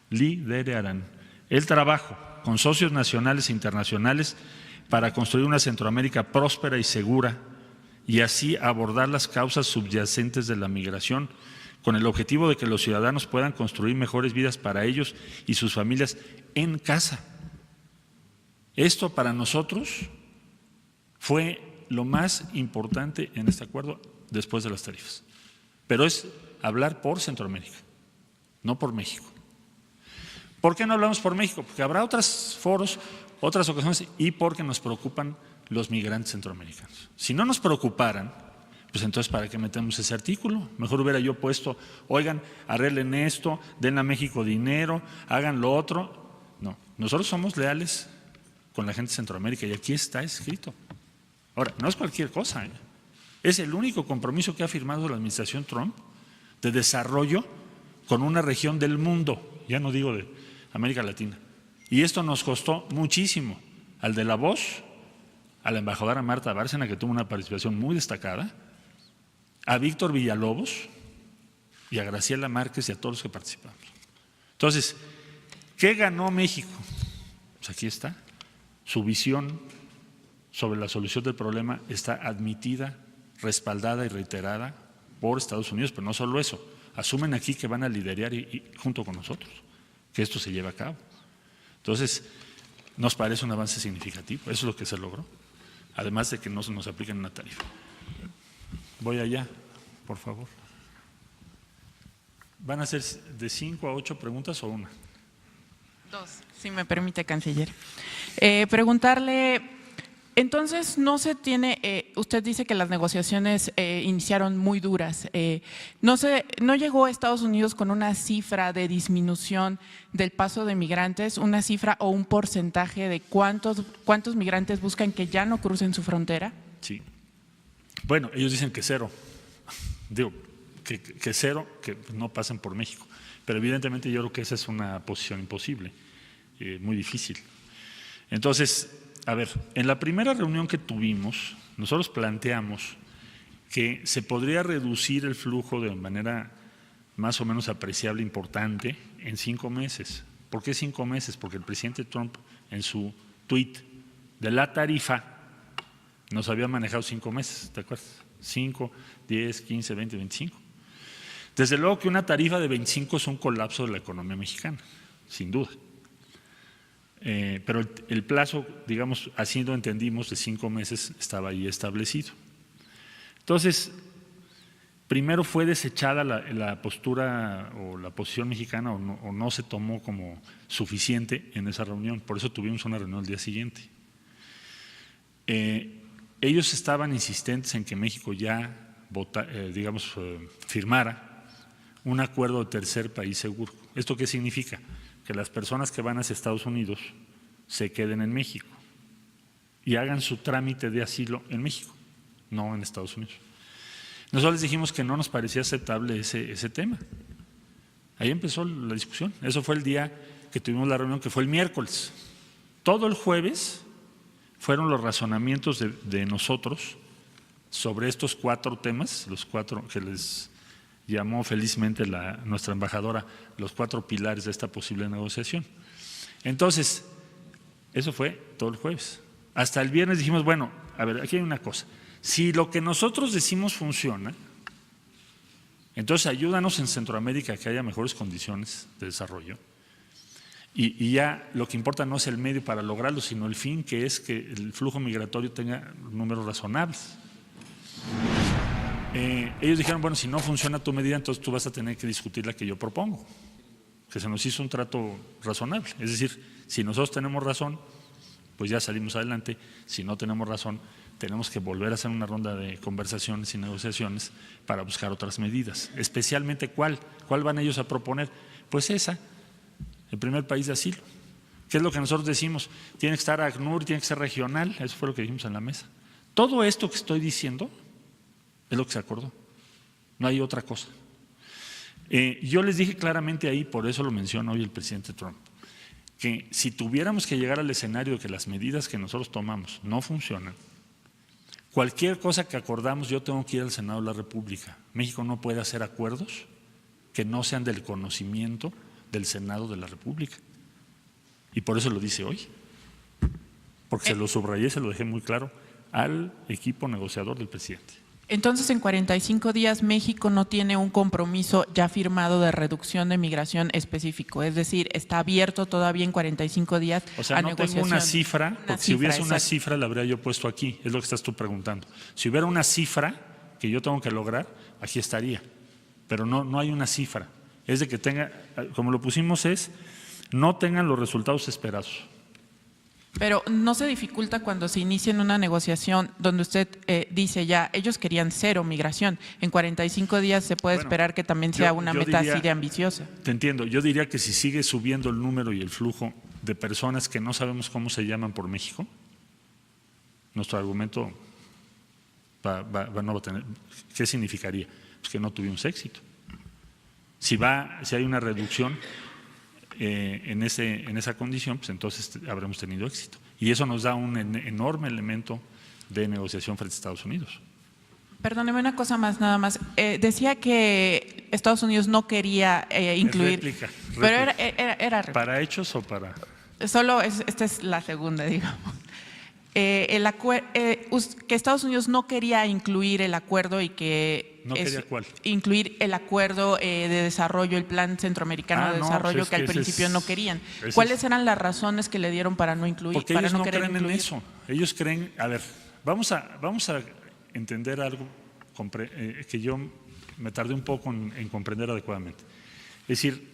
el trabajo con socios nacionales e internacionales para construir una Centroamérica próspera y segura y así abordar las causas subyacentes de la migración con el objetivo de que los ciudadanos puedan construir mejores vidas para ellos y sus familias en casa. Esto para nosotros fue lo más importante en este acuerdo después de las tarifas. Pero es hablar por Centroamérica, no por México. ¿Por qué no hablamos por México? Porque habrá otros foros, otras ocasiones y porque nos preocupan los migrantes centroamericanos. Si no nos preocuparan, pues entonces ¿para qué metemos ese artículo? Mejor hubiera yo puesto, oigan, arreglen esto, den a México dinero, hagan lo otro. No, nosotros somos leales con la gente de Centroamérica y aquí está escrito. Ahora, no es cualquier cosa, ¿eh? Es el único compromiso que ha firmado la administración Trump de desarrollo con una región del mundo, ya no digo de América Latina. Y esto nos costó muchísimo al de La Voz, a la embajadora Marta Bárcena, que tuvo una participación muy destacada, a Víctor Villalobos y a Graciela Márquez y a todos los que participamos. Entonces, ¿qué ganó México? Pues aquí está, su visión sobre la solución del problema está admitida, respaldada y reiterada por Estados Unidos, pero no solo eso, asumen aquí que van a liderar y junto con nosotros, que esto se lleve a cabo. Entonces, nos parece un avance significativo, eso es lo que se logró, además de que no se nos apliquen una tarifa. Voy allá, por favor. ¿Van a ser de 5 a 8 preguntas o una? 2, si me permite, canciller. Preguntarle, entonces no se tiene, usted dice que las negociaciones iniciaron muy duras. ¿No llegó a Estados Unidos con una cifra de disminución del paso de migrantes, una cifra o un porcentaje de cuántos migrantes buscan que ya no crucen su frontera? Sí. Bueno, ellos dicen que cero. Digo, que cero, que no pasen por México. Pero evidentemente yo creo que esa es una posición imposible, muy difícil. Entonces, a ver, en la primera reunión que tuvimos, nosotros planteamos que se podría reducir el flujo de manera más o menos apreciable, importante, en 5 meses. ¿Por qué 5 meses? Porque el presidente Trump en su tuit de la tarifa nos había manejado 5 meses, ¿te acuerdas? 5, 10, 15, 20, 25. Desde luego que una tarifa de 25 es un colapso de la economía mexicana, sin duda. Pero el plazo, digamos, así lo entendimos, de 5 meses estaba ahí establecido. Entonces, primero fue desechada la postura o la posición mexicana o no se tomó como suficiente en esa reunión, por eso tuvimos una reunión el día siguiente. Ellos estaban insistentes en que México ya firmara un acuerdo de tercer país seguro. ¿Esto qué significa? que las personas que van hacia Estados Unidos se queden en México y hagan su trámite de asilo en México, no en Estados Unidos. Nosotros les dijimos que no nos parecía aceptable ese tema. Ahí empezó la discusión. Eso fue el día que tuvimos la reunión, que fue el miércoles. Todo el jueves fueron los razonamientos de nosotros sobre estos 4 temas, los 4 que les llamó felizmente nuestra embajadora los 4 pilares de esta posible negociación. Entonces, eso fue todo el jueves. Hasta el viernes dijimos, bueno, a ver, aquí hay una cosa. Si lo que nosotros decimos funciona, entonces ayúdanos en Centroamérica a que haya mejores condiciones de desarrollo. Y ya lo que importa no es el medio para lograrlo, sino el fin, que es que el flujo migratorio tenga números razonables. Ellos dijeron, bueno, si no funciona tu medida, entonces tú vas a tener que discutir la que yo propongo, que se nos hizo un trato razonable. Es decir, si nosotros tenemos razón, pues ya salimos adelante. Si no tenemos razón, tenemos que volver a hacer una ronda de conversaciones y negociaciones para buscar otras medidas. Especialmente, ¿cuál van ellos a proponer? Pues esa, el primer país de asilo. ¿Qué es lo que nosotros decimos? Tiene que estar ACNUR, tiene que ser regional, eso fue lo que dijimos en la mesa. Todo esto que estoy diciendo es lo que se acordó, no hay otra cosa. Yo les dije claramente ahí, por eso lo menciona hoy el presidente Trump, que si tuviéramos que llegar al escenario de que las medidas que nosotros tomamos no funcionan, cualquier cosa que acordamos yo tengo que ir al Senado de la República. México no puede hacer acuerdos que no sean del conocimiento del Senado de la República. Y por eso lo dice hoy, porque se lo subrayé, se lo dejé muy claro al equipo negociador del presidente. Entonces, en 45 días México no tiene un compromiso ya firmado de reducción de migración específico, es decir, está abierto todavía en 45 días o sea, a no negociación. tengo una cifra, porque si hubiese una exacto. cifra la habría yo puesto aquí, es lo que estás tú preguntando. Si hubiera una cifra que yo tengo que lograr, aquí estaría, pero no hay una cifra. Es de que tenga, como lo pusimos es, no tengan los resultados esperados. Pero no se dificulta cuando se inicia en una negociación donde usted dice ya, ellos querían 0 migración. En 45 días se puede esperar que también sea una meta así de ambiciosa. Te entiendo. Yo diría que si sigue subiendo el número y el flujo de personas que no sabemos cómo se llaman por México, nuestro argumento no va a tener. ¿Qué significaría? Pues que no tuvimos éxito. Si hay una reducción en esa condición, pues entonces habremos tenido éxito. Y eso nos da un enorme elemento de negociación frente a Estados Unidos. Perdóneme una cosa más, nada más. Decía que Estados Unidos no quería incluir… Réplica. Pero era réplica. ¿Para hechos o para...? Solo esta es la segunda, digamos. Que Estados Unidos no quería incluir el acuerdo y que… ¿No quería cuál? Incluir el acuerdo de desarrollo, el Plan Centroamericano de Desarrollo, pues que al principio no querían. ¿Cuáles eran las razones que le dieron para no incluir? Porque para ellos no querer creen incluir? en eso. Ellos creen… A ver, vamos a entender algo que yo me tardé un poco en comprender adecuadamente. Es decir,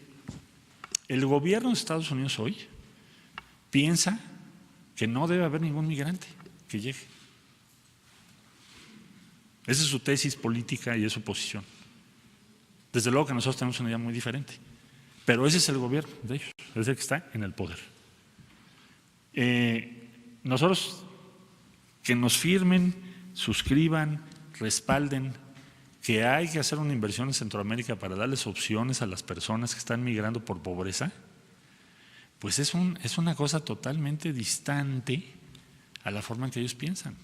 el gobierno de Estados Unidos hoy piensa que no debe haber ningún migrante que llegue. Esa es su tesis política y es su posición. Desde luego que nosotros tenemos una idea muy diferente, pero ese es el gobierno de ellos, es el que está en el poder. Nosotros que nos firmen, suscriban, respalden que hay que hacer una inversión en Centroamérica para darles opciones a las personas que están migrando por pobreza, pues es una cosa totalmente distante a la forma en que ellos piensan.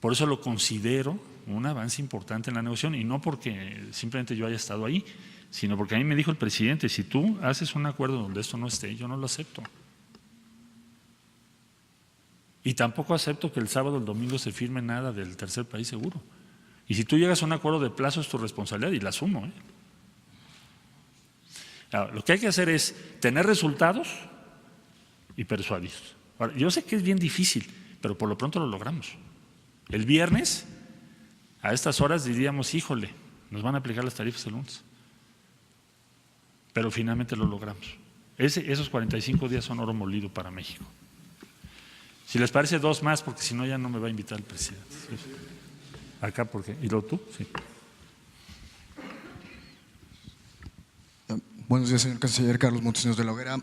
Por eso lo considero un avance importante en la negociación, y no porque simplemente yo haya estado ahí, sino porque a mí me dijo el presidente, si tú haces un acuerdo donde esto no esté, yo no lo acepto. Y tampoco acepto que el sábado o el domingo se firme nada del tercer país seguro. Y si tú llegas a un acuerdo de plazo es tu responsabilidad y la asumo. Ahora, lo que hay que hacer es tener resultados y persuadir. Ahora, yo sé que es bien difícil, pero por lo pronto lo logramos. El viernes, a estas horas diríamos, híjole, nos van a aplicar las tarifas el lunes. Pero finalmente lo logramos. Esos 45 días son oro molido para México. Si les parece 2 más, porque si no ya no me va a invitar el presidente. Acá, ¿por qué? ¿Y luego tú? Sí. Buenos días, señor canciller. Carlos Montesinos de la Hoguera.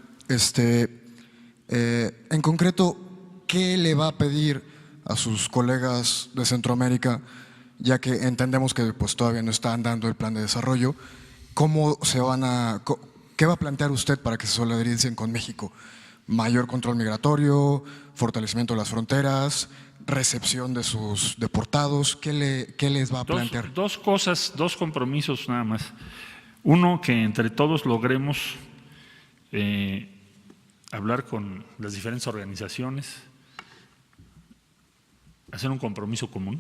En concreto, ¿qué le va a pedir a sus colegas de Centroamérica, ya que entendemos que pues, todavía no está andando el plan de desarrollo? ¿Qué va a plantear usted para que se solidaricen con México? ¿Mayor control migratorio, fortalecimiento de las fronteras, recepción de sus deportados? ¿Qué les va a plantear? Dos cosas, dos compromisos nada más. Uno, que entre todos logremos hablar con las diferentes organizaciones, hacer un compromiso común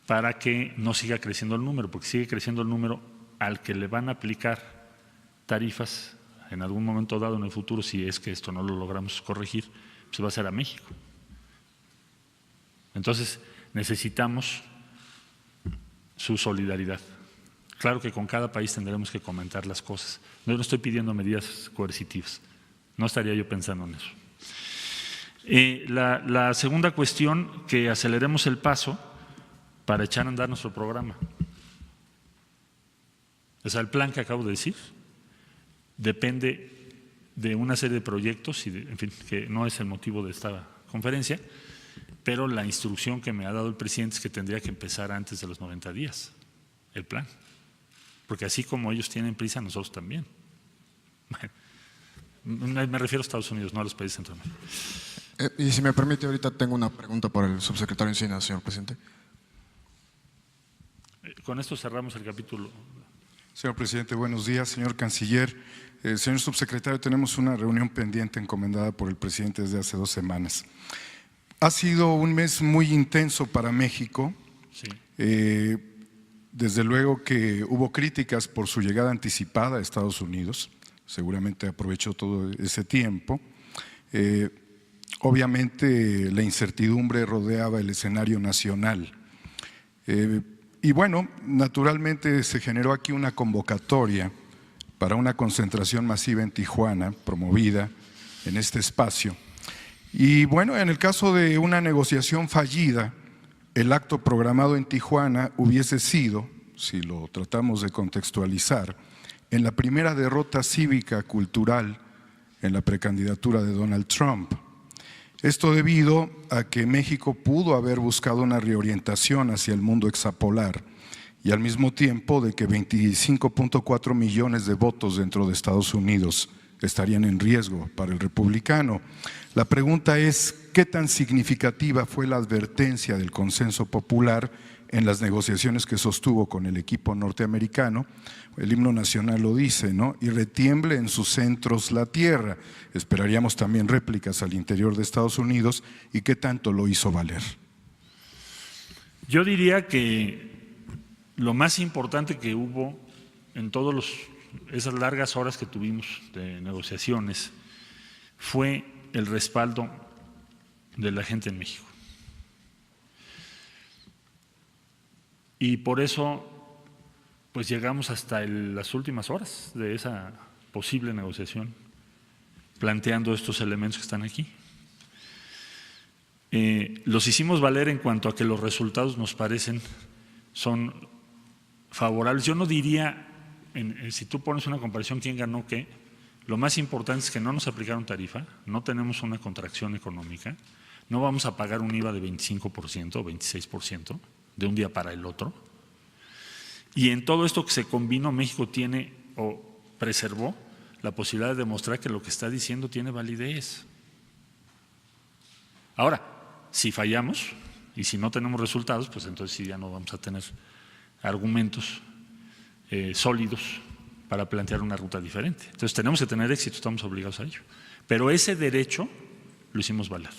para que no siga creciendo el número, porque sigue creciendo el número al que le van a aplicar tarifas en algún momento dado en el futuro, si es que esto no lo logramos corregir, pues va a ser a México. Entonces necesitamos su solidaridad. Claro que con cada país tendremos que comentar las cosas. Yo no estoy pidiendo medidas coercitivas, no estaría yo pensando en eso. La segunda cuestión, que aceleremos el paso para echar a andar nuestro programa. O sea, el plan que acabo de decir depende de una serie de proyectos, en fin, que no es el motivo de esta conferencia, pero la instrucción que me ha dado el presidente es que tendría que empezar antes de los 90 días, el plan. Porque así como ellos tienen prisa, nosotros también. Me refiero a Estados Unidos, no a los países centroamericanos. Y si me permite, ahorita tengo una pregunta para el subsecretario Encina, señor presidente. Con esto cerramos el capítulo. Señor presidente, buenos días. Señor canciller, señor subsecretario, tenemos una reunión pendiente encomendada por el presidente desde hace 2 semanas. Ha sido un mes muy intenso para México. Sí. Desde luego que hubo críticas por su llegada anticipada a Estados Unidos. Seguramente aprovechó todo ese tiempo. Obviamente la incertidumbre rodeaba el escenario nacional. Y bueno, naturalmente se generó aquí una convocatoria para una concentración masiva en Tijuana, promovida en este espacio. Y bueno, en el caso de una negociación fallida, el acto programado en Tijuana hubiese sido, si lo tratamos de contextualizar, en la primera derrota cívica cultural en la precandidatura de Donald Trump. Esto debido a que México pudo haber buscado una reorientación hacia el mundo hexapolar y al mismo tiempo de que 25.4 millones de votos dentro de Estados Unidos estarían en riesgo para el republicano. La pregunta es, ¿qué tan significativa fue la advertencia del consenso popular en las negociaciones que sostuvo con el equipo norteamericano? El himno nacional lo dice, ¿no? Y retiemble en sus centros la tierra. Esperaríamos también réplicas al interior de Estados Unidos. ¿Y qué tanto lo hizo valer? Yo diría que lo más importante que hubo en todas esas largas horas que tuvimos de negociaciones fue el respaldo de la gente en México. Y por eso pues llegamos hasta las últimas horas de esa posible negociación, planteando estos elementos que están aquí. Los hicimos valer en cuanto a que los resultados nos parecen son favorables. Yo no diría, si tú pones una comparación quién ganó qué, lo más importante es que no nos aplicaron tarifa, no tenemos una contracción económica, no vamos a pagar un IVA de 25% o 26% de un día para el otro. Y en todo esto que se combinó, México tiene o preservó la posibilidad de demostrar que lo que está diciendo tiene validez. Ahora, si fallamos y si no tenemos resultados, pues entonces sí ya no vamos a tener argumentos sólidos para plantear una ruta diferente. Entonces tenemos que tener éxito, estamos obligados a ello. Pero ese derecho lo hicimos valer.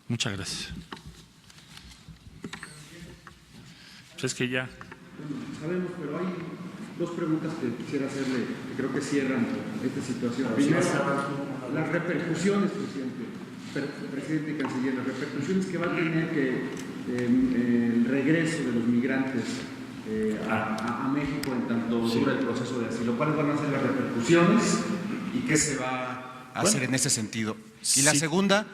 Muchas gracias. Pues es que ya… Sabemos, pero hay 2 preguntas que quisiera hacerle, que creo que cierran esta situación. Primero, las repercusiones, presidente y canciller, las repercusiones que va a tener el regreso de los migrantes a México en tanto dura el proceso de asilo. ¿Cuáles van a ser las repercusiones y qué se va a hacer en ese sentido? Y la segunda,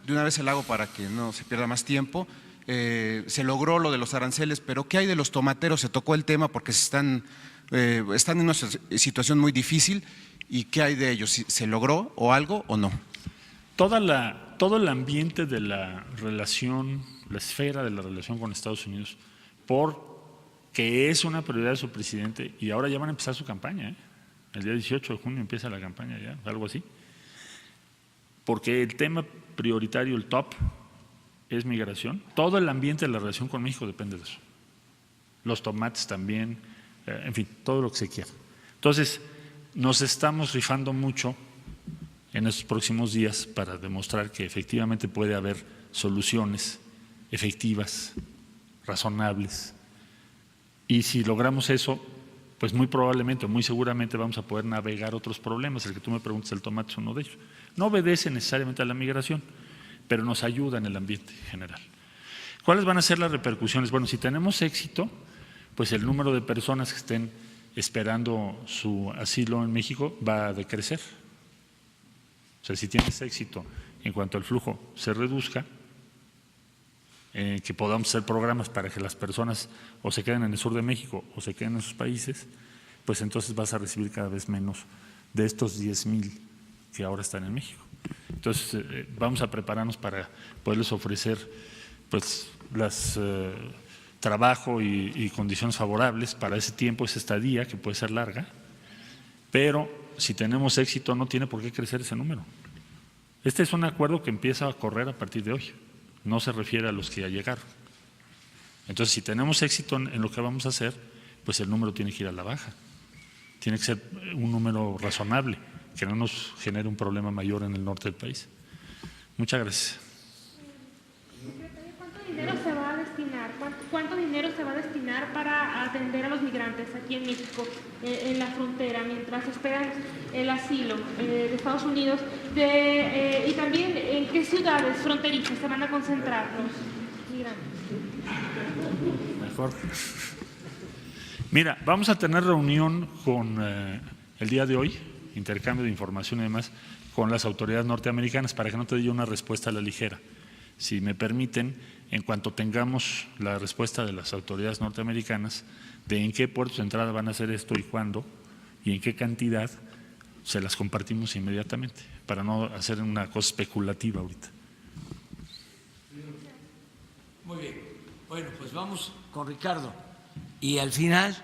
de una vez el hago para que no se pierda más tiempo. Se logró lo de los aranceles, pero ¿qué hay de los tomateros? Se tocó el tema porque se están están en una situación muy difícil. ¿Y qué hay de ellos? ¿Se logró o algo o no? Todo el ambiente de la relación, la esfera de la relación con Estados Unidos, porque es una prioridad de su presidente, y ahora ya van a empezar su campaña, el día 18 de junio empieza la campaña ya, algo así, porque el tema prioritario, el top, es migración. Todo el ambiente de la relación con México depende de eso. Los tomates también, en fin, todo lo que se quiera. Entonces, nos estamos rifando mucho en estos próximos días para demostrar que efectivamente puede haber soluciones efectivas, razonables, y si logramos eso, pues muy probablemente, muy seguramente vamos a poder navegar otros problemas. El que tú me preguntas, el tomate es uno de ellos. No obedece necesariamente a la migración, pero nos ayuda en el ambiente general. ¿Cuáles van a ser las repercusiones? Bueno, si tenemos éxito, pues el número de personas que estén esperando su asilo en México va a decrecer. O sea, si tienes éxito en cuanto al flujo se reduzca, que podamos hacer programas para que las personas o se queden en el sur de México o se queden en sus países, pues entonces vas a recibir cada vez menos de estos 10,000 que ahora están en México. Entonces vamos a prepararnos para poderles ofrecer pues trabajo y condiciones favorables para ese tiempo, esa estadía que puede ser larga, pero si tenemos éxito no tiene por qué crecer ese número. Este es un acuerdo que empieza a correr a partir de hoy, no se refiere a los que ya llegaron. Entonces, si tenemos éxito en lo que vamos a hacer, pues el número tiene que ir a la baja, tiene que ser un número razonable, que no nos genere un problema mayor en el norte del país. Muchas gracias. ¿Cuánto dinero se va a destinar para atender a los migrantes aquí en México, en la frontera, mientras esperan el asilo de Estados Unidos? Y también, ¿en qué ciudades fronterizas se van a concentrar los migrantes? Mejor. Mira, vamos a tener reunión con el día de hoy, intercambio de información y demás, con las autoridades norteamericanas para que no te dé una respuesta a la ligera. Si me permiten, en cuanto tengamos la respuesta de las autoridades norteamericanas de en qué puertos de entrada van a hacer esto y cuándo y en qué cantidad, se las compartimos inmediatamente para no hacer una cosa especulativa ahorita. Muy bien. Bueno, pues vamos con Ricardo y al final,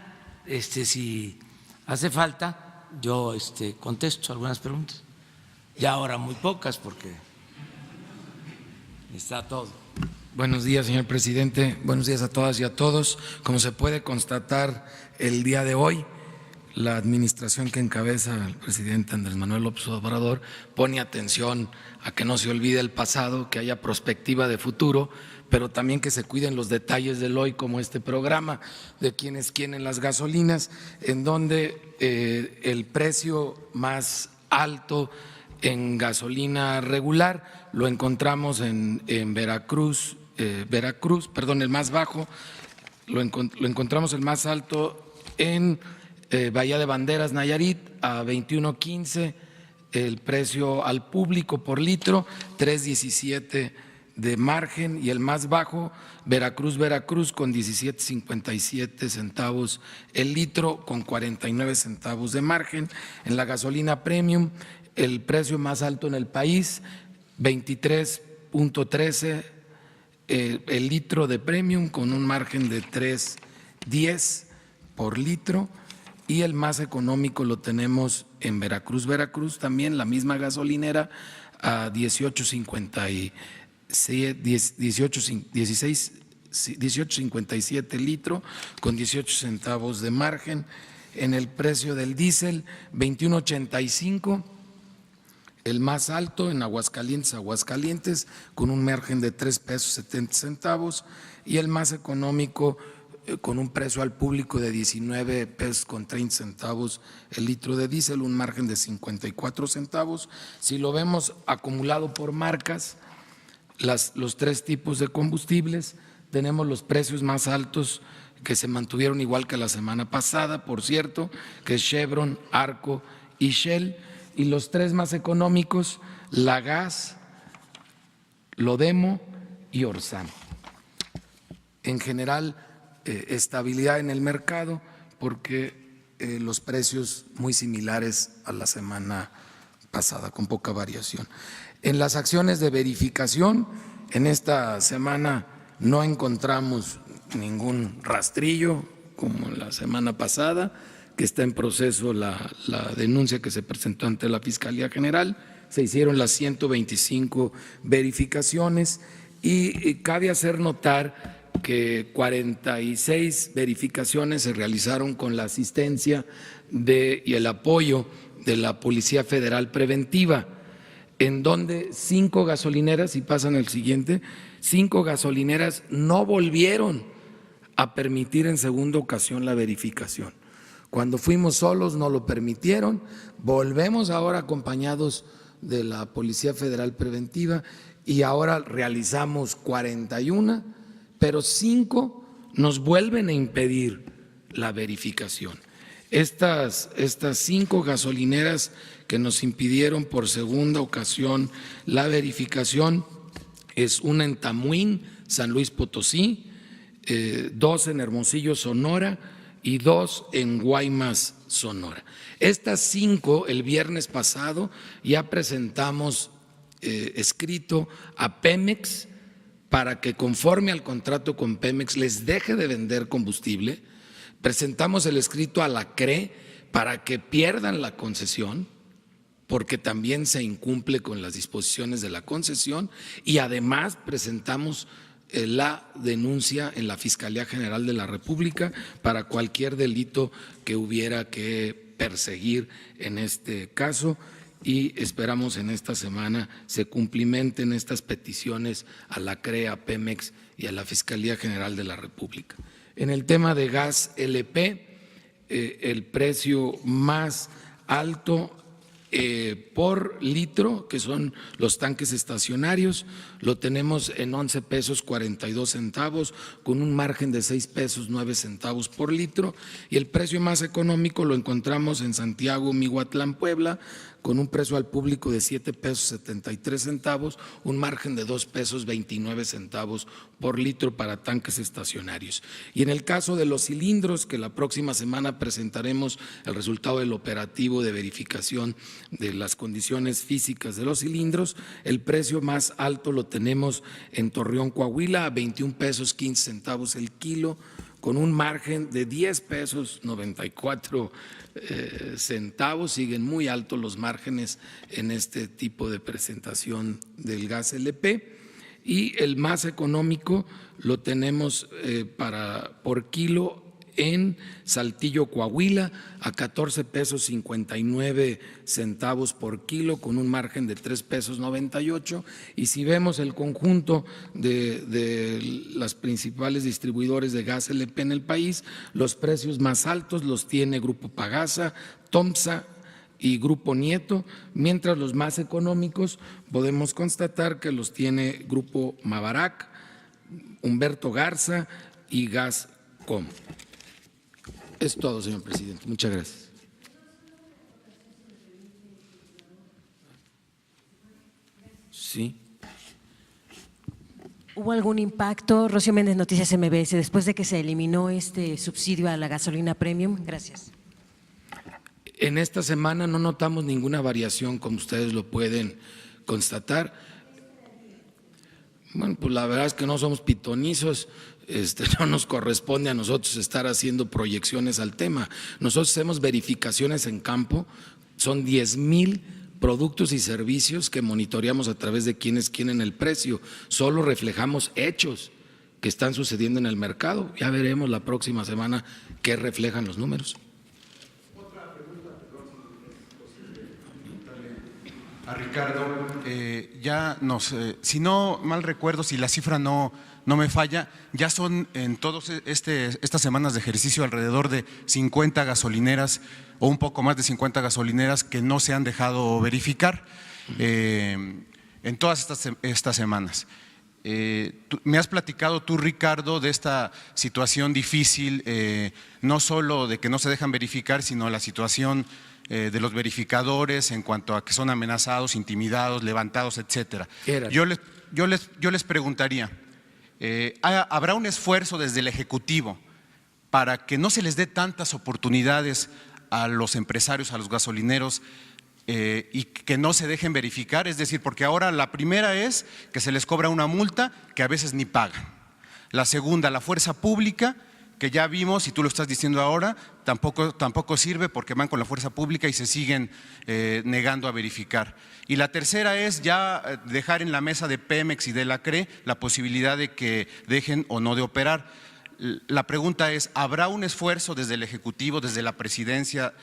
si hace falta, yo contesto algunas preguntas. Ya ahora muy pocas porque está todo. Buenos días, señor presidente. Buenos días a todas y a todos. Como se puede constatar el día de hoy, la administración que encabeza el presidente Andrés Manuel López Obrador pone atención a que no se olvide el pasado, que haya perspectiva de futuro, pero también que se cuiden los detalles del hoy, como este programa de quién es quién en las gasolinas, en donde el precio más alto en gasolina regular lo encontramos en Veracruz, el más bajo, lo encontramos el más alto en Bahía de Banderas, Nayarit, a 21.15, el precio al público por litro, 3.17 de margen, y el más bajo, Veracruz, con 17.57 centavos el litro, con 49 centavos de margen. En la gasolina premium, el precio más alto en el país, 23.13 el litro de premium, con un margen de 3.10 por litro, y el más económico lo tenemos en Veracruz, también la misma gasolinera, a 18.57 litro, con 18 centavos de margen. En el precio del diésel, 21.85, el más alto en Aguascalientes, con un margen de 3 pesos 70 centavos, y el más económico con un precio al público de 19 pesos con 30 centavos el litro de diésel, un margen de 54 centavos. Si lo vemos acumulado por marcas, los tres tipos de combustibles, tenemos los precios más altos que se mantuvieron igual que la semana pasada, por cierto, que es Chevron, Arco y Shell, y los tres más económicos, La Gas, Lodemo y Orsan. En general, estabilidad en el mercado, porque los precios muy similares a la semana pasada, con poca variación. En las acciones de verificación, en esta semana no encontramos ningún rastrillo como la semana pasada, que está en proceso la denuncia que se presentó ante la Fiscalía General. Se hicieron las 125 verificaciones y cabe hacer notar que 46 verificaciones se realizaron con la asistencia y el apoyo de la Policía Federal Preventiva, en donde 5 gasolineras, y pasan al siguiente, 5 gasolineras no volvieron a permitir en segunda ocasión la verificación. Cuando fuimos solos no lo permitieron, volvemos ahora acompañados de la Policía Federal Preventiva y ahora realizamos 41, pero 5 nos vuelven a impedir la verificación. Estas 5 gasolineras que nos impidieron por segunda ocasión la verificación es una en Tamuín, San Luis Potosí, 2 en Hermosillo, Sonora, y 2 en Guaymas, Sonora. Estas 5, el viernes pasado, ya presentamos escrito a Pemex para que, conforme al contrato con Pemex, les deje de vender combustible. Presentamos el escrito a la CRE para que pierdan la concesión, porque también se incumple con las disposiciones de la concesión, y además presentamos la denuncia en la Fiscalía General de la República para cualquier delito que hubiera que perseguir en este caso, y esperamos en esta semana se cumplimenten estas peticiones a la CRE, a Pemex y a la Fiscalía General de la República. En el tema de gas LP, el precio más alto por litro, que son los tanques estacionarios, lo tenemos en 11 pesos 42 centavos, con un margen de 6 pesos 9 centavos por litro, y el precio más económico lo encontramos en Santiago, Mihuatlán, Puebla, con un precio al público de 7 pesos 73 centavos, un margen de 2 pesos 29 centavos por litro para tanques estacionarios. Y en el caso de los cilindros, que la próxima semana presentaremos el resultado del operativo de verificación de las condiciones físicas de los cilindros, el precio más alto lo tenemos en Torreón, Coahuila, a 21 pesos 15 centavos el kilo, con un margen de 10 pesos 94 centavos. Siguen muy altos los márgenes en este tipo de presentación del gas LP. Y el más económico lo tenemos por kilo en Saltillo, Coahuila, a 14 pesos 59 centavos por kilo, con un margen de 3 pesos 98. Y si vemos el conjunto de las principales distribuidores de gas LP en el país, los precios más altos los tiene Grupo Pagasa, Tomsa y Grupo Nieto, mientras los más económicos podemos constatar que los tiene Grupo Mavarac, Humberto Garza y Gascom. Es todo, señor presidente. Muchas gracias. Sí. ¿Hubo algún impacto, Rocío Méndez, Noticias MBS, después de que se eliminó este subsidio a la gasolina premium? Gracias. En esta semana no notamos ninguna variación, como ustedes lo pueden constatar. Bueno, pues la verdad es que no somos pitonizos. No nos corresponde a nosotros estar haciendo proyecciones al tema. Nosotros hacemos verificaciones en campo, son 10,000 productos y servicios que monitoreamos a través de quienes quieren el precio. Solo reflejamos hechos que están sucediendo en el mercado. Ya veremos la próxima semana qué reflejan los números. A Ricardo, si no mal recuerdo, si la cifra no me falla, ya son en todas estas semanas de ejercicio alrededor de 50 gasolineras o un poco más de 50 gasolineras que no se han dejado verificar en todas estas semanas. Me has platicado tú, Ricardo, de esta situación difícil, no solo de que no se dejan verificar, sino la situación de los verificadores en cuanto a que son amenazados, intimidados, levantados, etcétera. Yo les preguntaría, ¿habrá un esfuerzo desde el Ejecutivo para que no se les dé tantas oportunidades a los empresarios, a los gasolineros, y que no se dejen verificar? Es decir, porque ahora la primera es que se les cobra una multa que a veces ni pagan. La segunda, la fuerza pública, que ya vimos, y tú lo estás diciendo ahora, tampoco sirve porque van con la fuerza pública y se siguen negando a verificar. Y la tercera es ya dejar en la mesa de Pemex y de la CRE la posibilidad de que dejen o no de operar. La pregunta es, ¿habrá un esfuerzo desde el Ejecutivo, desde la Presidencia,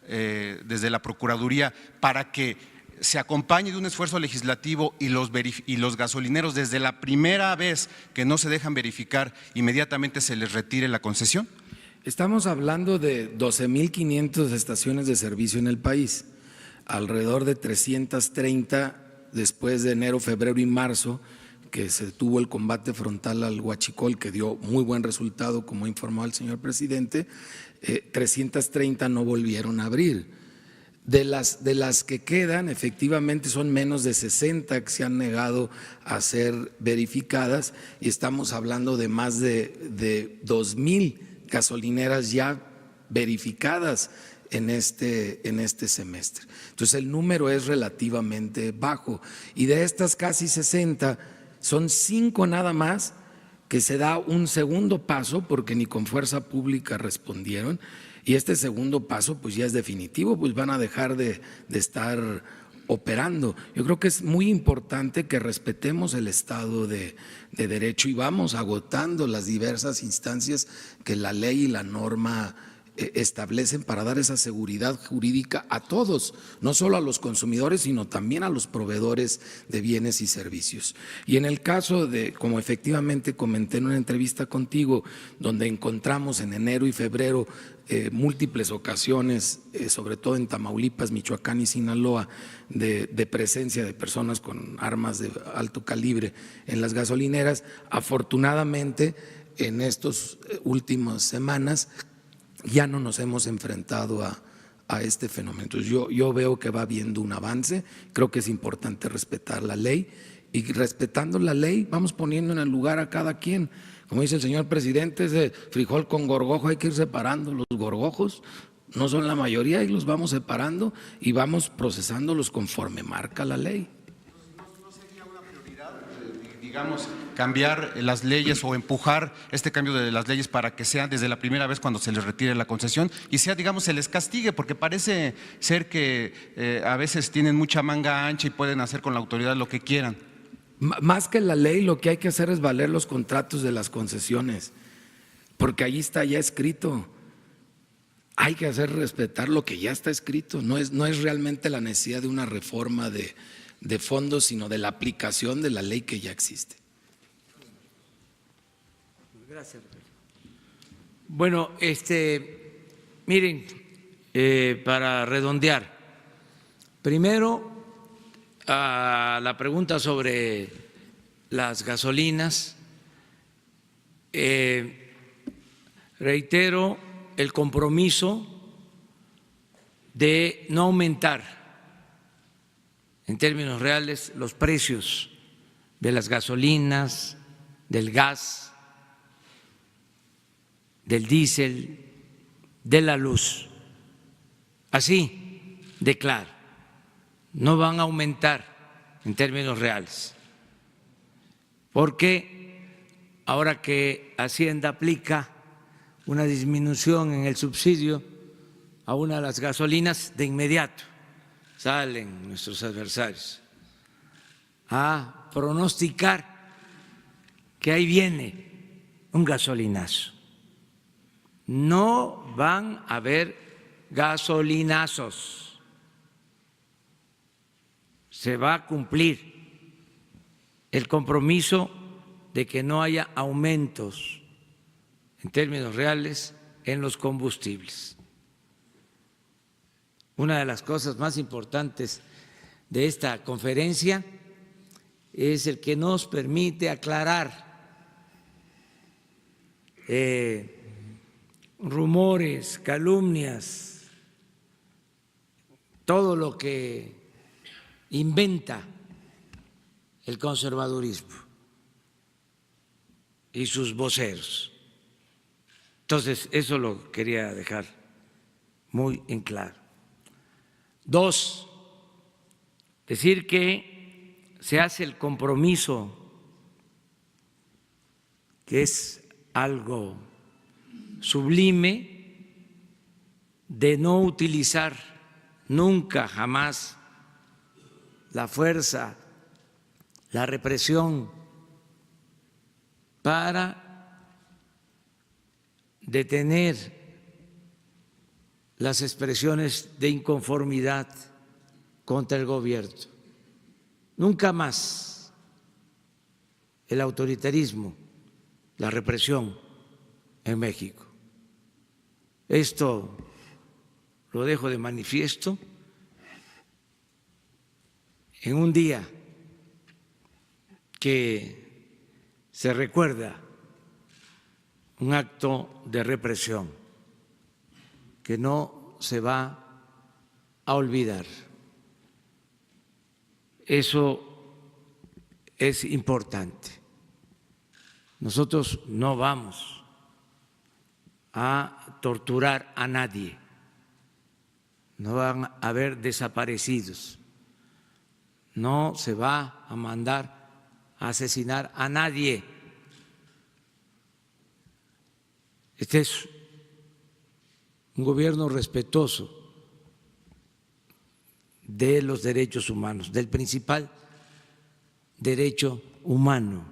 desde la Procuraduría, para que se acompañe de un esfuerzo legislativo y los gasolineros desde la primera vez que no se dejan verificar, inmediatamente se les retire la concesión? Estamos hablando de 12.500 estaciones de servicio en el país, alrededor de 330 después de enero, febrero y marzo, que se tuvo el combate frontal al huachicol, que dio muy buen resultado, como informó el señor presidente. 330 no volvieron a abrir. De las que quedan, efectivamente son menos de 60 que se han negado a ser verificadas, y estamos hablando de más de 2,000 gasolineras ya verificadas en este semestre. Entonces el número es relativamente bajo, y de estas casi 60 son 5 nada más que se da un segundo paso porque ni con fuerza pública respondieron. Y este segundo paso pues ya es definitivo, pues van a dejar de estar operando. Yo creo que es muy importante que respetemos el Estado de Derecho y vamos agotando las diversas instancias que la ley y la norma establecen para dar esa seguridad jurídica a todos, no solo a los consumidores, sino también a los proveedores de bienes y servicios. Y en el caso de, como efectivamente comenté en una entrevista contigo, donde encontramos en enero y febrero múltiples ocasiones, sobre todo en Tamaulipas, Michoacán y Sinaloa, de presencia de personas con armas de alto calibre en las gasolineras, afortunadamente en estas últimas semanas ya no nos hemos enfrentado a este fenómeno. Entonces yo veo que va habiendo un avance, creo que es importante respetar la ley, y respetando la ley vamos poniendo en el lugar a cada quien. Como dice el señor presidente, ese frijol con gorgojo hay que ir separando. Los gorgojos no son la mayoría y los vamos separando y vamos procesándolos conforme marca la ley. ¿No sería una prioridad, digamos, cambiar las leyes o empujar este cambio de las leyes para que sea desde la primera vez cuando se les retire la concesión y sea, digamos, se les castigue? Porque parece ser que a veces tienen mucha manga ancha y pueden hacer con la autoridad lo que quieran. Más que la ley, lo que hay que hacer es valer los contratos de las concesiones, porque ahí está ya escrito. Hay que hacer respetar lo que ya está escrito. No es realmente la necesidad de una reforma de fondo, sino de la aplicación de la ley que ya existe. Gracias. Bueno, miren, para redondear, primero a la pregunta sobre las gasolinas, reitero el compromiso de no aumentar en términos reales los precios de las gasolinas, del gas, del diésel, de la luz. Así de claro. No van a aumentar en términos reales, porque ahora que Hacienda aplica una disminución en el subsidio a una de las gasolinas, de inmediato salen nuestros adversarios a pronosticar que ahí viene un gasolinazo. No van a haber gasolinazos. Se va a cumplir el compromiso de que no haya aumentos en términos reales en los combustibles. Una de las cosas más importantes de esta conferencia es el que nos permite aclarar rumores, calumnias, todo lo que inventa el conservadurismo y sus voceros. Entonces, eso lo quería dejar muy en claro. Dos, decir que se hace el compromiso, que es algo sublime, de no utilizar nunca, jamás la fuerza, la represión para detener las expresiones de inconformidad contra el gobierno. Nunca más el autoritarismo, la represión en México. Esto lo dejo de manifiesto en un día que se recuerda un acto de represión que no se va a olvidar. Eso es importante. Nosotros no vamos a torturar a nadie, no van a haber desaparecidos, no se va a mandar a asesinar a nadie. Este es un gobierno respetuoso de los derechos humanos, del principal derecho humano,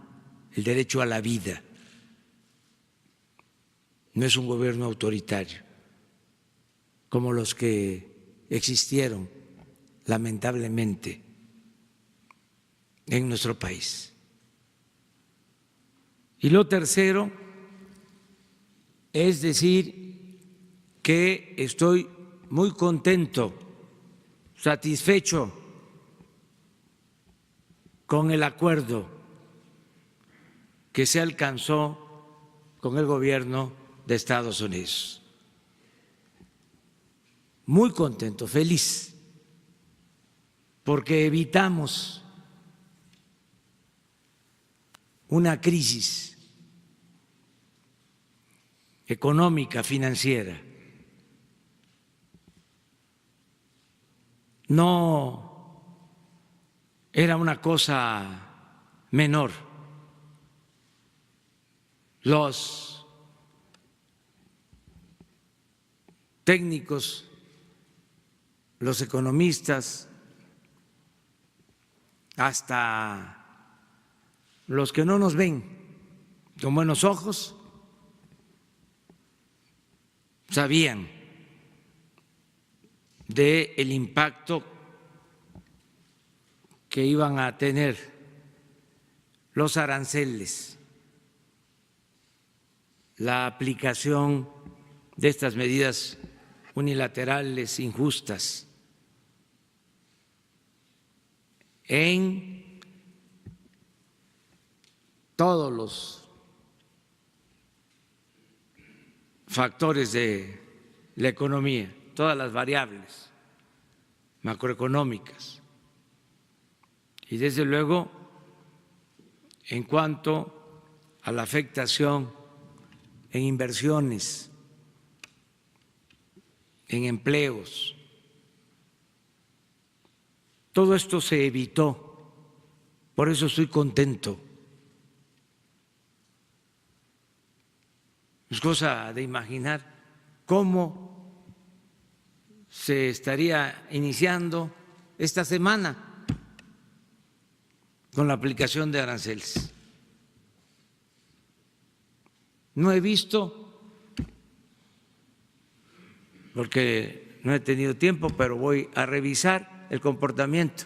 el derecho a la vida. No es un gobierno autoritario como los que existieron lamentablemente en nuestro país. Y lo tercero es decir que estoy muy contento, satisfecho con el acuerdo que se alcanzó con el gobierno de Estados Unidos. Muy contento, feliz, porque evitamos una crisis económica, financiera. No era una cosa menor. Los técnicos, los economistas, hasta los que no nos ven con buenos ojos, sabían del impacto que iban a tener los aranceles, la aplicación de estas medidas unilaterales injustas en todos los factores de la economía, todas las variables macroeconómicas. Y desde luego, en cuanto a la afectación en inversiones, en empleos, todo esto se evitó. Por eso estoy contento. Es cosa de imaginar cómo se estaría iniciando esta semana con la aplicación de aranceles. No he visto, porque no he tenido tiempo, pero voy a revisar el comportamiento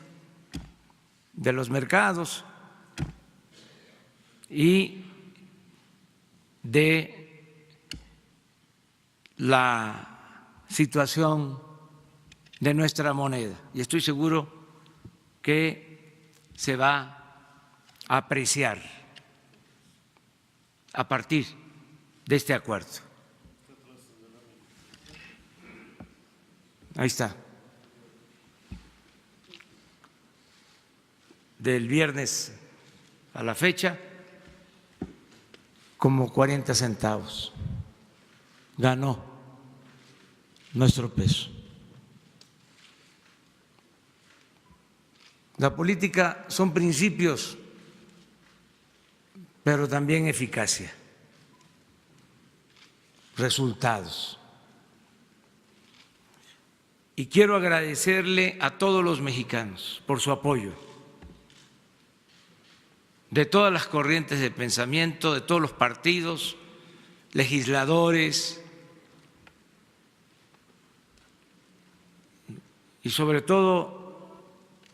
de los mercados y de la situación de nuestra moneda. Y estoy seguro que se va a apreciar a partir de este acuerdo. Ahí está. Del viernes a la fecha, como 40 centavos ganó nuestro peso. La política son principios, pero también eficacia, resultados. Y quiero agradecerle a todos los mexicanos por su apoyo, de todas las corrientes de pensamiento, de todos los partidos, legisladores y sobre todo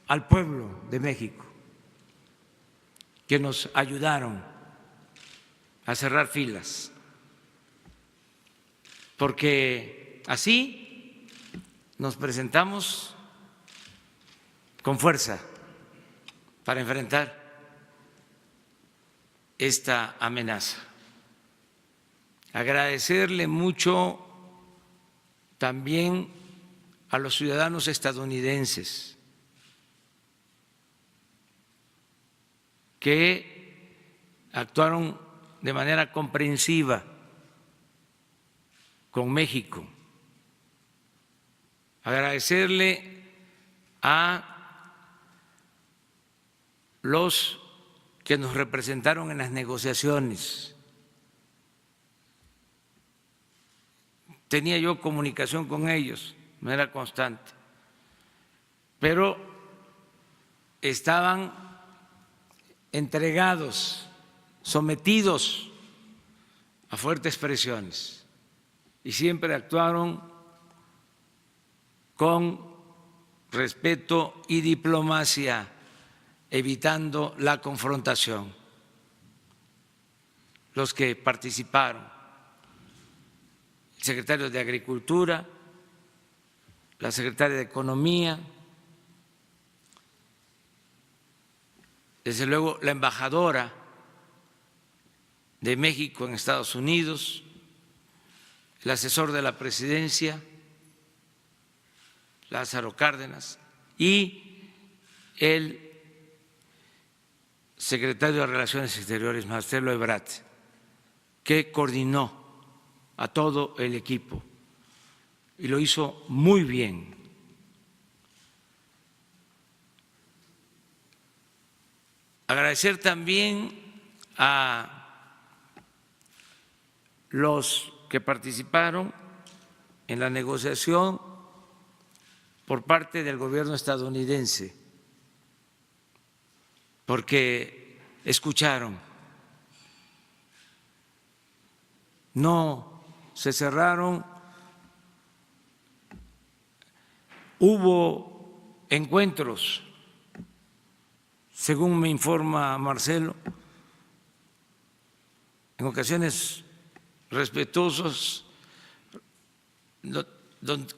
al pueblo de México, que nos ayudaron a cerrar filas, porque así nos presentamos con fuerza para enfrentar esta amenaza. Agradecerle mucho también a los ciudadanos estadounidenses que actuaron de manera comprensiva con México. Agradecerle a los que nos representaron en las negociaciones. Tenía yo comunicación con ellos de manera constante, pero estaban entregados, sometidos a fuertes presiones y siempre actuaron con respeto y diplomacia, evitando la confrontación. Los que participaron, el secretario de Agricultura, la secretaria de Economía, desde luego la embajadora de México en Estados Unidos, el asesor de la presidencia, Lázaro Cárdenas, y el secretario de Relaciones Exteriores, Marcelo Ebrard, que coordinó a todo el equipo y lo hizo muy bien. Agradecer también a los que participaron en la negociación por parte del gobierno estadounidense, porque escucharon, no se cerraron, hubo encuentros, según me informa Marcelo, en ocasiones respetuosos,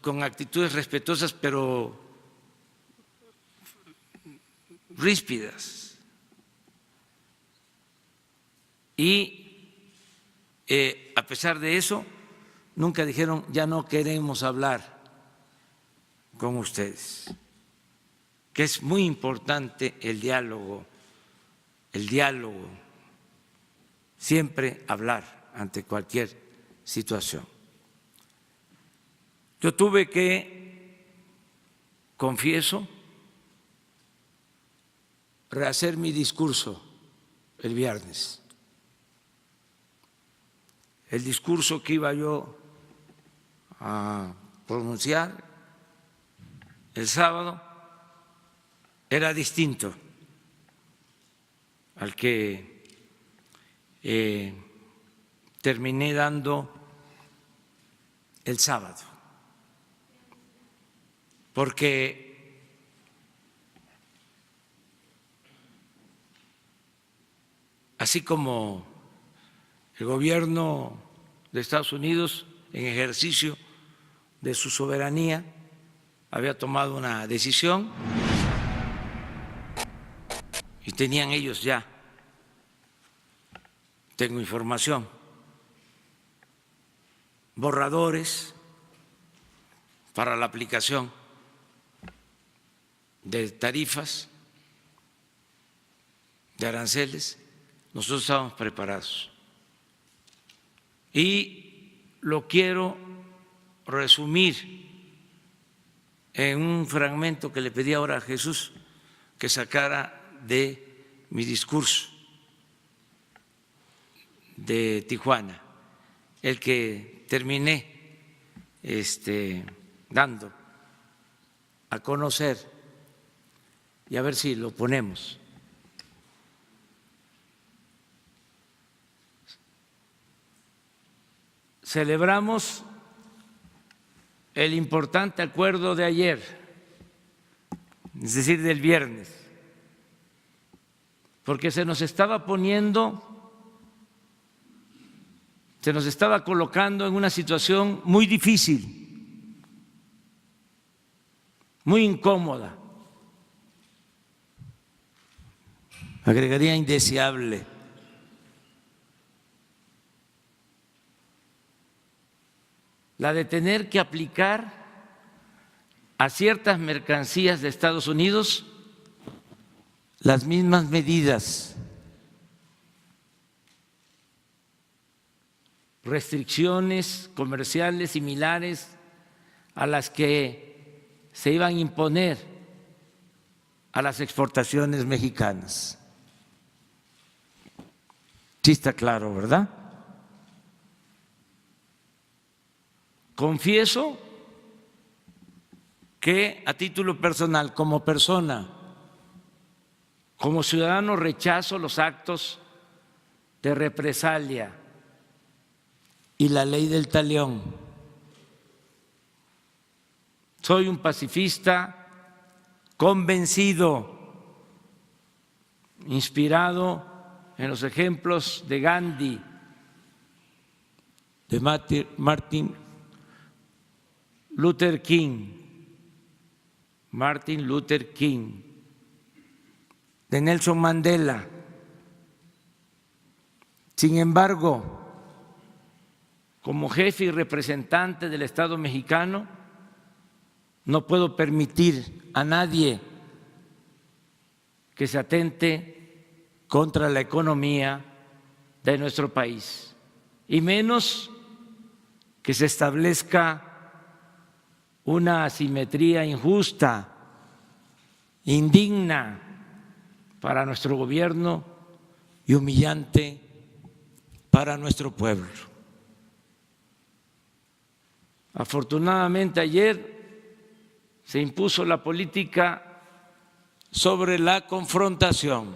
con actitudes respetuosas, pero ríspidas. Y a pesar de eso, nunca dijeron, ya no queremos hablar con ustedes, que es muy importante el diálogo, siempre hablar ante cualquier situación. Yo tuve que, confieso, rehacer mi discurso el viernes. El discurso que iba yo a pronunciar el sábado era distinto al que terminé dando el sábado, porque así como el gobierno de Estados Unidos, en ejercicio de su soberanía, había tomado una decisión y tenían ellos ya, tengo información, borradores para la aplicación de tarifas, de aranceles. Nosotros estábamos preparados. Y lo quiero resumir en un fragmento que le pedí ahora a Jesús que sacara de mi discurso de Tijuana, el que terminé dando a conocer, y a ver si lo ponemos. Celebramos el importante acuerdo de ayer, es decir, del viernes, porque se nos estaba colocando en una situación muy difícil, muy incómoda, agregaría indeseable. La de tener que aplicar a ciertas mercancías de Estados Unidos las mismas medidas, restricciones comerciales similares a las que se iban a imponer a las exportaciones mexicanas. Sí está claro, ¿verdad? Confieso que a título personal, como persona, como ciudadano, rechazo los actos de represalia y la ley del talión. Soy un pacifista convencido, inspirado en los ejemplos de Gandhi, de Martin Luther King, de Nelson Mandela. Sin embargo, como jefe y representante del Estado mexicano, no puedo permitir a nadie que se atente contra la economía de nuestro país, y menos que se establezca una asimetría injusta, indigna para nuestro gobierno y humillante para nuestro pueblo. Afortunadamente ayer se impuso la política sobre la confrontación,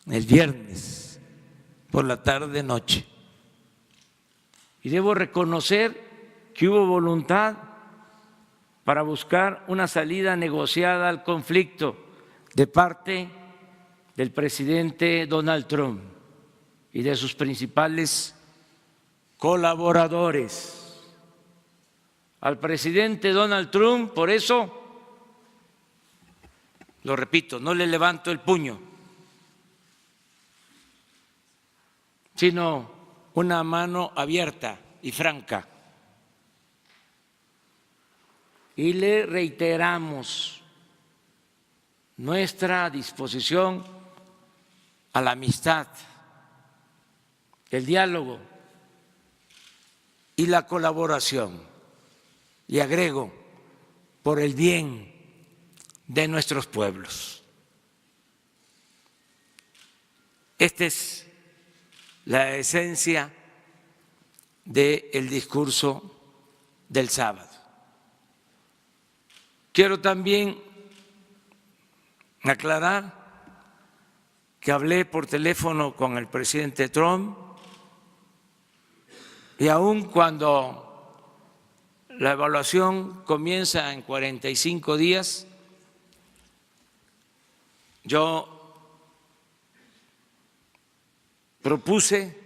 el viernes por la tarde-noche, y debo reconocer que hubo voluntad para buscar una salida negociada al conflicto de parte del presidente Donald Trump y de sus principales colaboradores. Al presidente Donald Trump, por eso, lo repito, no le levanto el puño, sino una mano abierta y franca. Y le reiteramos nuestra disposición a la amistad, el diálogo y la colaboración. Y agrego, por el bien de nuestros pueblos. Esta es la esencia del discurso del sábado. Quiero también aclarar que hablé por teléfono con el presidente Trump y aun cuando la evaluación comienza en 45 días, yo propuse,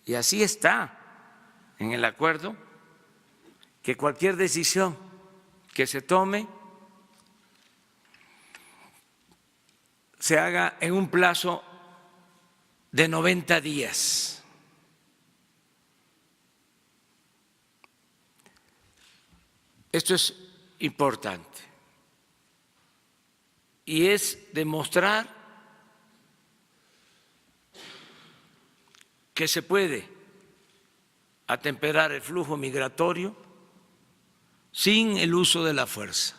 y así está en el acuerdo, que cualquier decisión que se tome se haga en un plazo de 90 días. Esto es importante y es demostrar que se puede atemperar el flujo migratorio sin el uso de la fuerza,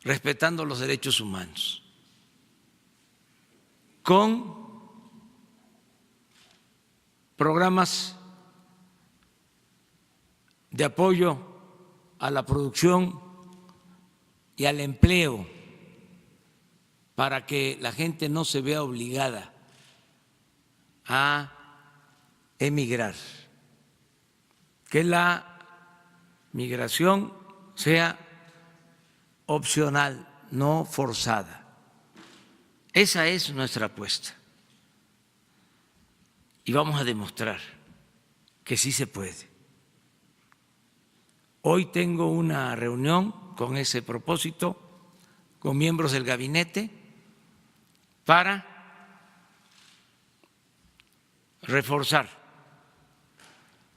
respetando los derechos humanos, con programas de apoyo a la producción y al empleo para que la gente no se vea obligada a emigrar, que la migración sea opcional, no forzada. Esa es nuestra apuesta. Y vamos a demostrar que sí se puede. Hoy tengo una reunión con ese propósito, con miembros del gabinete, para reforzar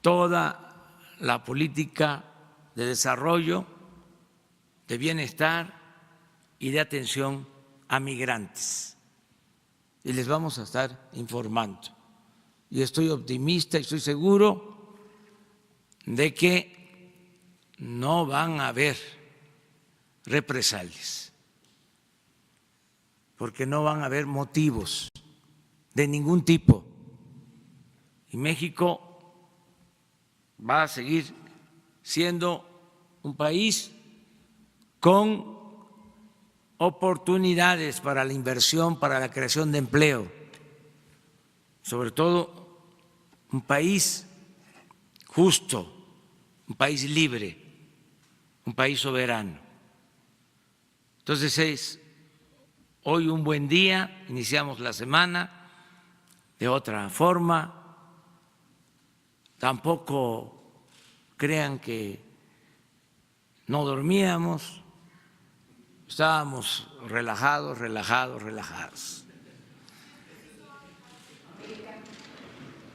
toda la política de desarrollo, de bienestar y de atención a migrantes. Y les vamos a estar informando. Y estoy optimista y estoy seguro de que no van a haber represalias, porque no van a haber motivos de ningún tipo. Y México va a seguir siendo un país con oportunidades para la inversión, para la creación de empleo, sobre todo un país justo, un país libre, un país soberano. Entonces es hoy un buen día, iniciamos la semana de otra forma. Tampoco crean que no dormíamos, estábamos relajados.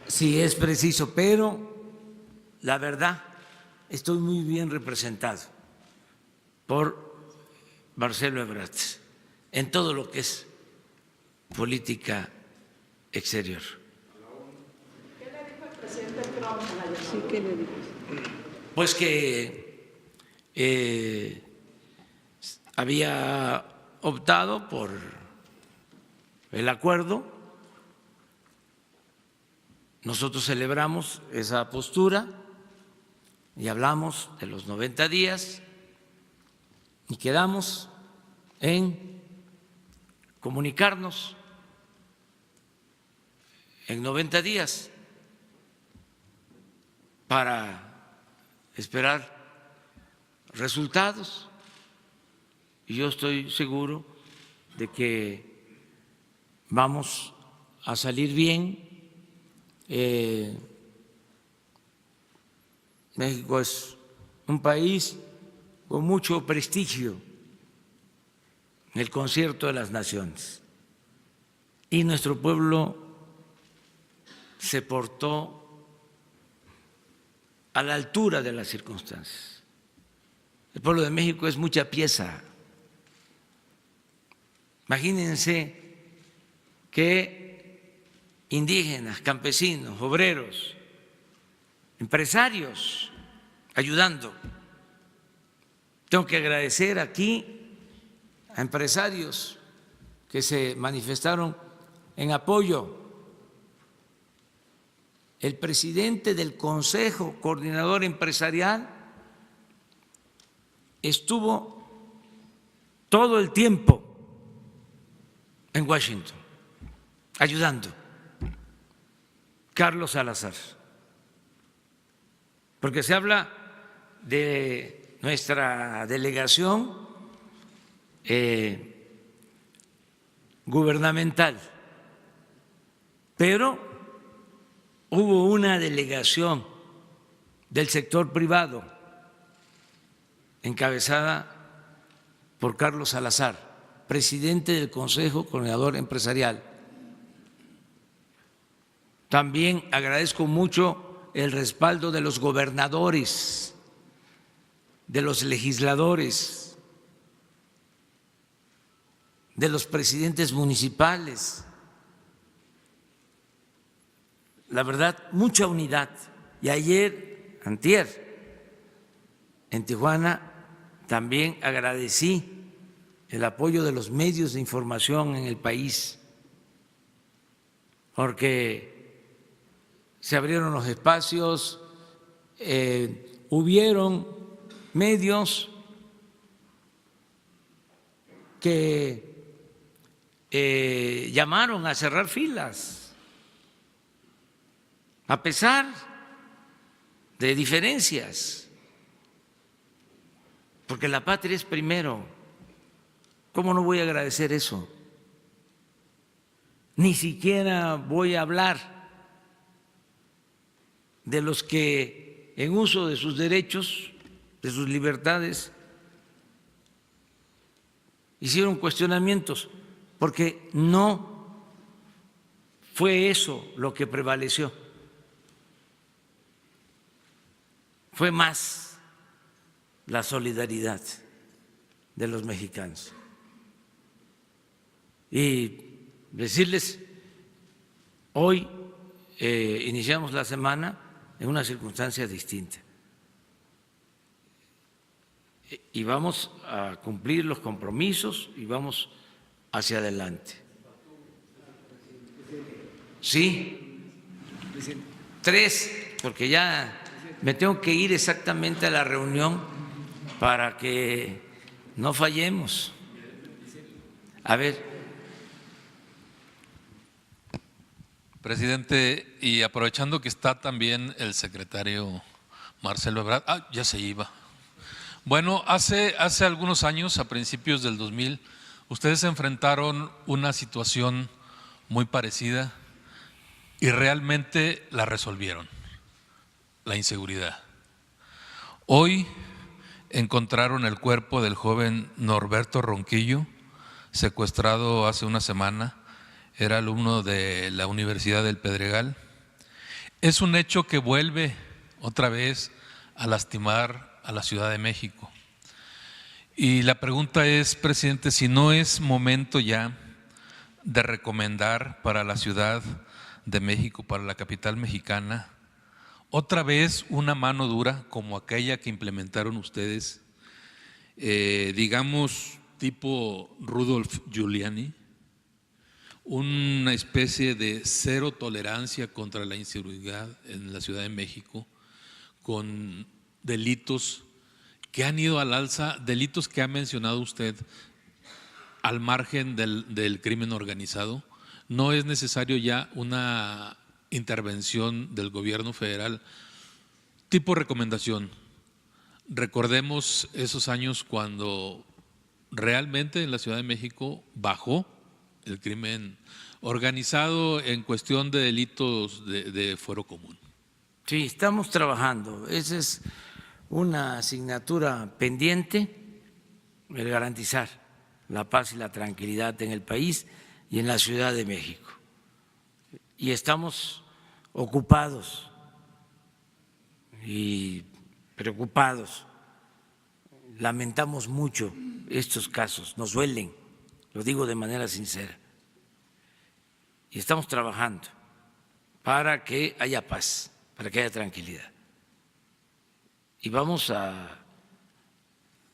Sí, es preciso, pero la verdad, estoy muy bien representado por Marcelo Ebrard en todo lo que es política exterior. ¿Qué le dijo el presidente Trump a la llamada? Sí, ¿qué le dijo? Pues que había optado por el acuerdo. Nosotros celebramos esa postura y hablamos de los 90 días y quedamos en comunicarnos en 90 días para esperar resultados. Y yo estoy seguro de que vamos a salir bien. México es un país con mucho prestigio en el concierto de las naciones y nuestro pueblo se portó a la altura de las circunstancias. El pueblo de México es mucha pieza. Imagínense que indígenas, campesinos, obreros, empresarios, ayudando. Tengo que agradecer aquí a empresarios que se manifestaron en apoyo. El presidente del Consejo Coordinador Empresarial estuvo todo el tiempo en Washington ayudando. Carlos Salazar, porque se habla de nuestra delegación gubernamental, pero hubo una delegación del sector privado encabezada por Carlos Salazar, presidente del Consejo Coordinador Empresarial. También agradezco mucho el respaldo de los gobernadores, de los legisladores, de los presidentes municipales. La verdad, mucha unidad Y ayer, antier, en Tijuana también agradecí el apoyo de los medios de información en el país, porque se abrieron los espacios, hubieron medios que llamaron a cerrar filas, a pesar de diferencias, porque la patria es primero. ¿Cómo no voy a agradecer eso? Ni siquiera voy a hablar de los que en uso de sus derechos, de sus libertades, hicieron cuestionamientos, porque no fue eso lo que prevaleció. Fue más la solidaridad de los mexicanos. Y decirles, hoy iniciamos la semana en una circunstancia distinta y vamos a cumplir los compromisos y vamos hacia adelante. Sí, 3, porque ya me tengo que ir exactamente a la reunión para que no fallemos. A ver. Presidente, y aprovechando que está también el secretario Marcelo Ebrard, ya se iba. Bueno, hace algunos años, a principios del 2000, ustedes enfrentaron una situación muy parecida y realmente la resolvieron, la inseguridad. Hoy encontraron el cuerpo del joven Norberto Ronquillo, secuestrado hace una semana. Era alumno de la Universidad del Pedregal. Es un hecho que vuelve otra vez a lastimar a la Ciudad de México. Y la pregunta es, presidente, si no es momento ya de recomendar para la Ciudad de México, para la capital mexicana, otra vez una mano dura como aquella que implementaron ustedes, digamos tipo Rudolph Giuliani, una especie de cero tolerancia contra la inseguridad en la Ciudad de México, con delitos que han ido al alza, delitos que ha mencionado usted al margen del crimen organizado. No es necesario ya una intervención del gobierno federal, tipo recomendación. Recordemos esos años cuando realmente en la Ciudad de México bajó el crimen organizado en cuestión de delitos de fuero común. Sí, estamos trabajando. Esa es una asignatura pendiente, el garantizar la paz y la tranquilidad en el país y en la Ciudad de México. Y estamos ocupados y preocupados. Lamentamos mucho estos casos, nos duelen, lo digo de manera sincera. Y estamos trabajando para que haya paz, para que haya tranquilidad. Y vamos a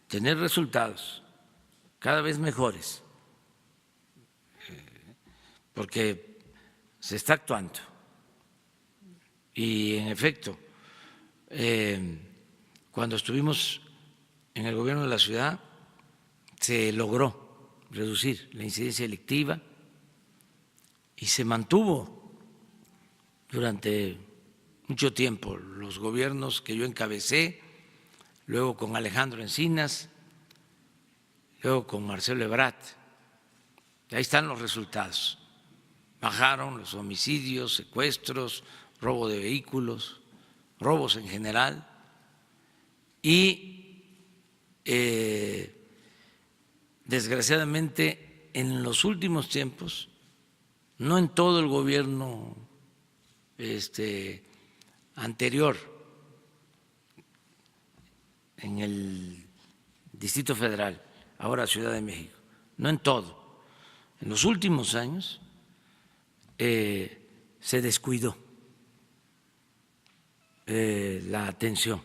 tener resultados cada vez mejores, porque se está actuando. Y en efecto, cuando estuvimos en el gobierno de la ciudad, se logró reducir la incidencia delictiva y se mantuvo durante mucho tiempo. Los gobiernos que yo encabecé, luego con Alejandro Encinas, luego con Marcelo Ebrard, ahí están los resultados. Bajaron los homicidios, secuestros, robo de vehículos, robos en general y desgraciadamente en los últimos tiempos, no en todo el gobierno anterior, en el Distrito Federal, ahora Ciudad de México, no en todo, en los últimos años se descuidó la atención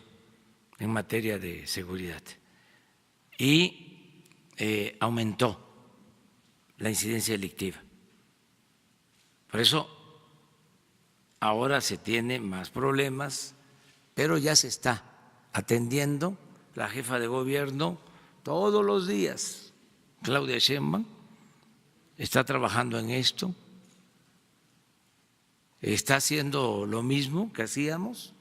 en materia de seguridad y aumentó la incidencia delictiva. Por eso ahora se tiene más problemas, pero ya se está atendiendo. La jefa de gobierno todos los días, Claudia Sheinbaum, está trabajando en esto, está haciendo lo mismo que hacíamos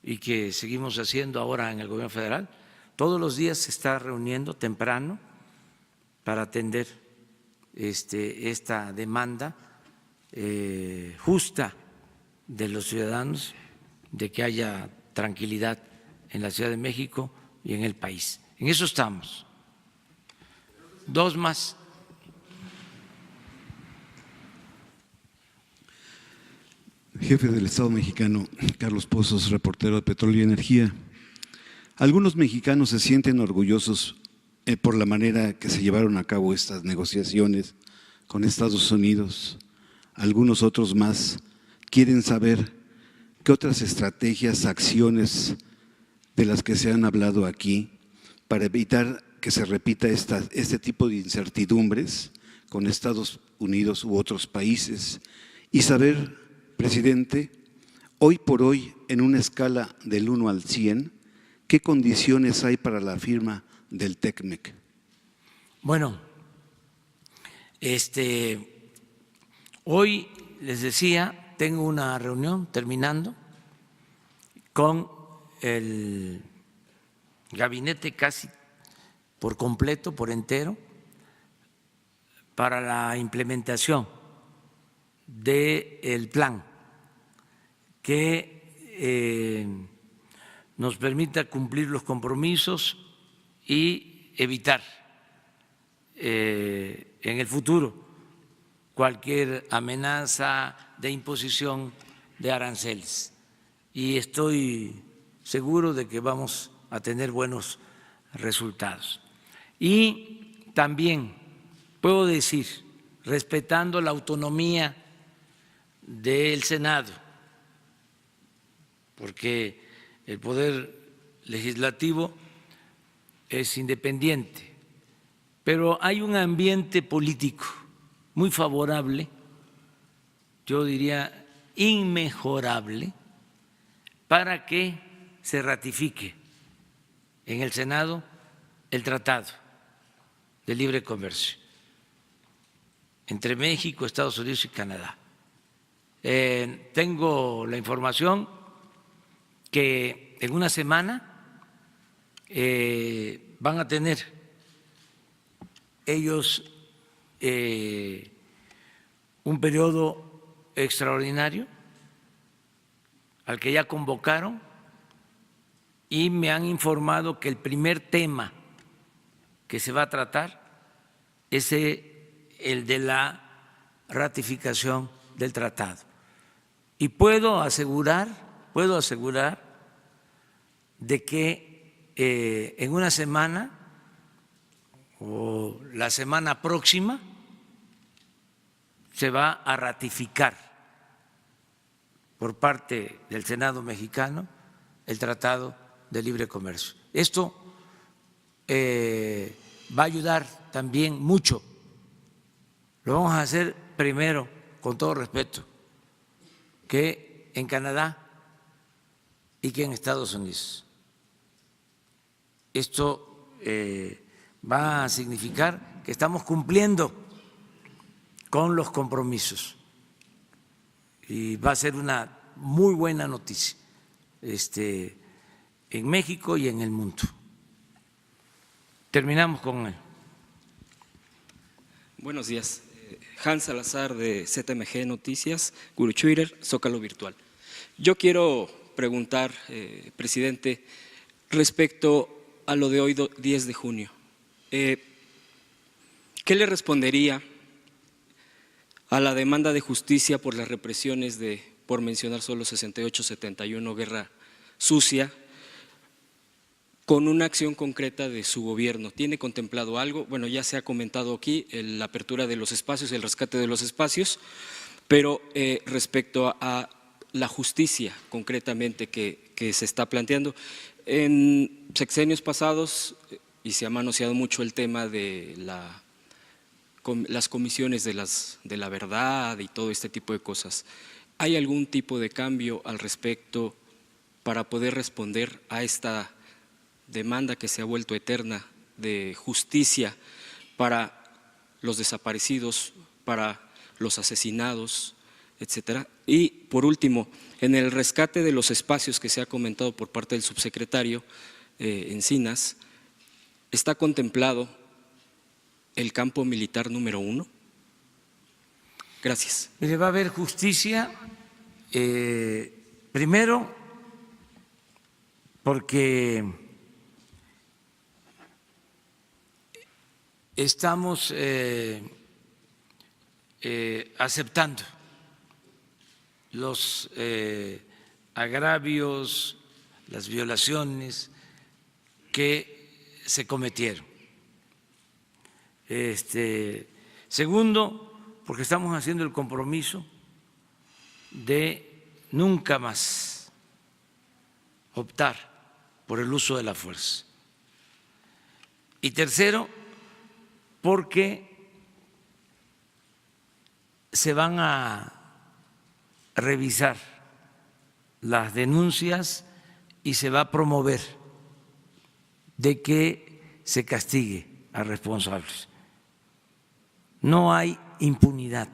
y que seguimos haciendo ahora en el gobierno federal. Todos los días se está reuniendo temprano para atender esta demanda justa de los ciudadanos, de que haya tranquilidad en la Ciudad de México y en el país. En eso estamos. Dos más. Jefe del Estado mexicano, Carlos Pozos, reportero de Petróleo y Energía. Algunos mexicanos se sienten orgullosos por la manera que se llevaron a cabo estas negociaciones con Estados Unidos. Algunos otros más quieren saber qué otras estrategias, acciones de las que se han hablado aquí para evitar que se repita este tipo de incertidumbres con Estados Unidos u otros países y saber, presidente, hoy por hoy, en una escala del 1 al 100, ¿qué condiciones hay para la firma del TECMEC? Bueno, hoy les decía, tengo una reunión terminando con el gabinete casi por completo, por entero, para la implementación del plan que nos permita cumplir los compromisos y evitar en el futuro cualquier amenaza de imposición de aranceles. Y estoy seguro de que vamos a tener buenos resultados. Y también puedo decir, respetando la autonomía del Senado, porque el Poder Legislativo es independiente, pero hay un ambiente político muy favorable, yo diría inmejorable, para que se ratifique en el Senado el Tratado de Libre Comercio entre México, Estados Unidos y Canadá. Tengo la información que en una semana van a tener ellos un periodo extraordinario al que ya convocaron y me han informado que el primer tema que se va a tratar es el de la ratificación del tratado. Y puedo asegurar de que en una semana o la semana próxima se va a ratificar por parte del Senado mexicano el Tratado de Libre Comercio. Esto va a ayudar también mucho. Lo vamos a hacer primero, con todo respeto, que en Canadá y que en Estados Unidos. Esto va a significar que estamos cumpliendo con los compromisos y va a ser una muy buena noticia en México y en el mundo. Terminamos con él. Buenos días. Hans Salazar de ZMG Noticias, Guru Twitter, Zócalo Virtual. Yo quiero preguntar, presidente, respecto a lo de hoy, 10 de junio. ¿Qué le respondería a la demanda de justicia por las represiones de, por mencionar solo 68-71, guerra sucia, con una acción concreta de su gobierno? ¿Tiene contemplado algo? Bueno, ya se ha comentado aquí la apertura de los espacios, el rescate de los espacios, pero respecto a la justicia concretamente que se está planteando. En sexenios pasados, y se ha manoseado mucho el tema de las comisiones de la verdad y todo este tipo de cosas. ¿Hay algún tipo de cambio al respecto para poder responder a esta demanda que se ha vuelto eterna de justicia para los desaparecidos, para los asesinados, etcétera? Y por último, en el rescate de los espacios que se ha comentado por parte del subsecretario Encinas, ¿está contemplado el campo militar número 1? Gracias. Mire, va a haber justicia, primero porque estamos aceptando los agravios, las violaciones que se cometieron. Segundo, porque estamos haciendo el compromiso de nunca más optar por el uso de la fuerza. Y tercero, porque se van a revisar las denuncias y se va a promover de que se castigue a responsables. No hay impunidad.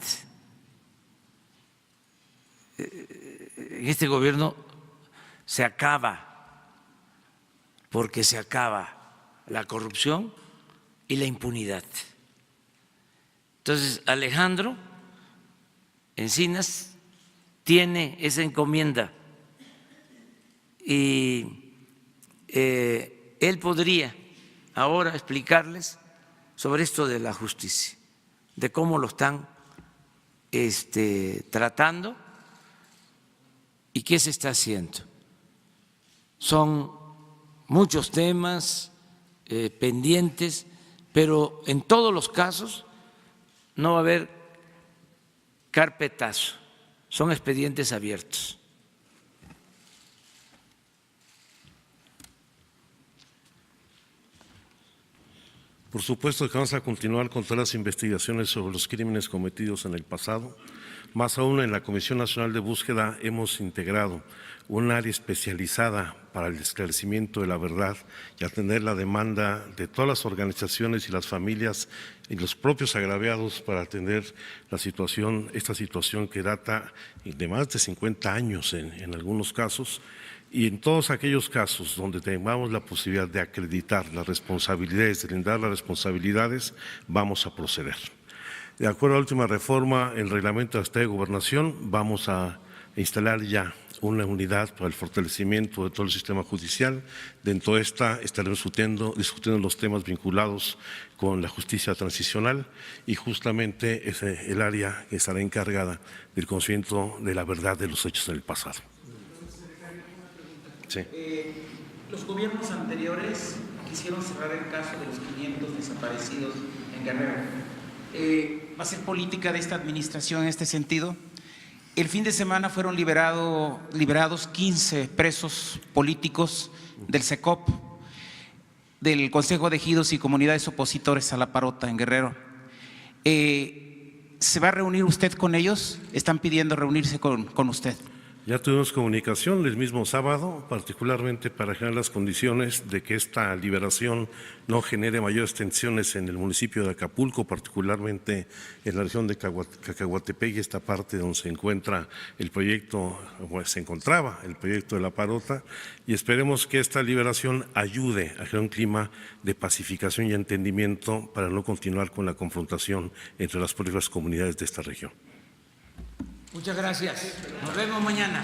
En este gobierno se acaba, porque se acaba la corrupción y la impunidad. Entonces, Alejandro Encinas tiene esa encomienda y él podría ahora explicarles sobre esto de la justicia, de cómo lo están tratando y qué se está haciendo. Son muchos temas pendientes, pero en todos los casos no va a haber carpetazo, son expedientes abiertos. Por supuesto que vamos a continuar con todas las investigaciones sobre los crímenes cometidos en el pasado. Más aún, en la Comisión Nacional de Búsqueda hemos integrado un área especializada para el esclarecimiento de la verdad y atender la demanda de todas las organizaciones y las familias y los propios agraviados para atender esta situación que data de más de 50 años en algunos casos. Y en todos aquellos casos donde tengamos la posibilidad de acreditar las responsabilidades, de lindar las responsabilidades, vamos a proceder. De acuerdo a la última reforma, el reglamento de la Secretaría de Gobernación, vamos a instalar ya una unidad para el fortalecimiento de todo el sistema judicial. Dentro de esta estaremos discutiendo los temas vinculados con la justicia transicional y justamente es el área que estará encargada del conocimiento de la verdad de los hechos en el pasado. Sí. Los gobiernos anteriores quisieron cerrar el caso de los 500 desaparecidos en Guerrero. ¿Va a ser política de esta administración en este sentido? El fin de semana fueron liberados 15 presos políticos del SECOP, del Consejo de Ejidos y Comunidades Opositores a la Parota en Guerrero. ¿Se va a reunir usted con ellos? ¿Están pidiendo reunirse con usted? Ya tuvimos comunicación el mismo sábado, particularmente para generar las condiciones de que esta liberación no genere mayores tensiones en el municipio de Acapulco, particularmente en la región de Cacahuatepec y esta parte donde se encuentra el proyecto, se encontraba el proyecto de la Parota, y esperemos que esta liberación ayude a crear un clima de pacificación y entendimiento para no continuar con la confrontación entre las propias comunidades de esta región. Muchas gracias. Nos vemos mañana.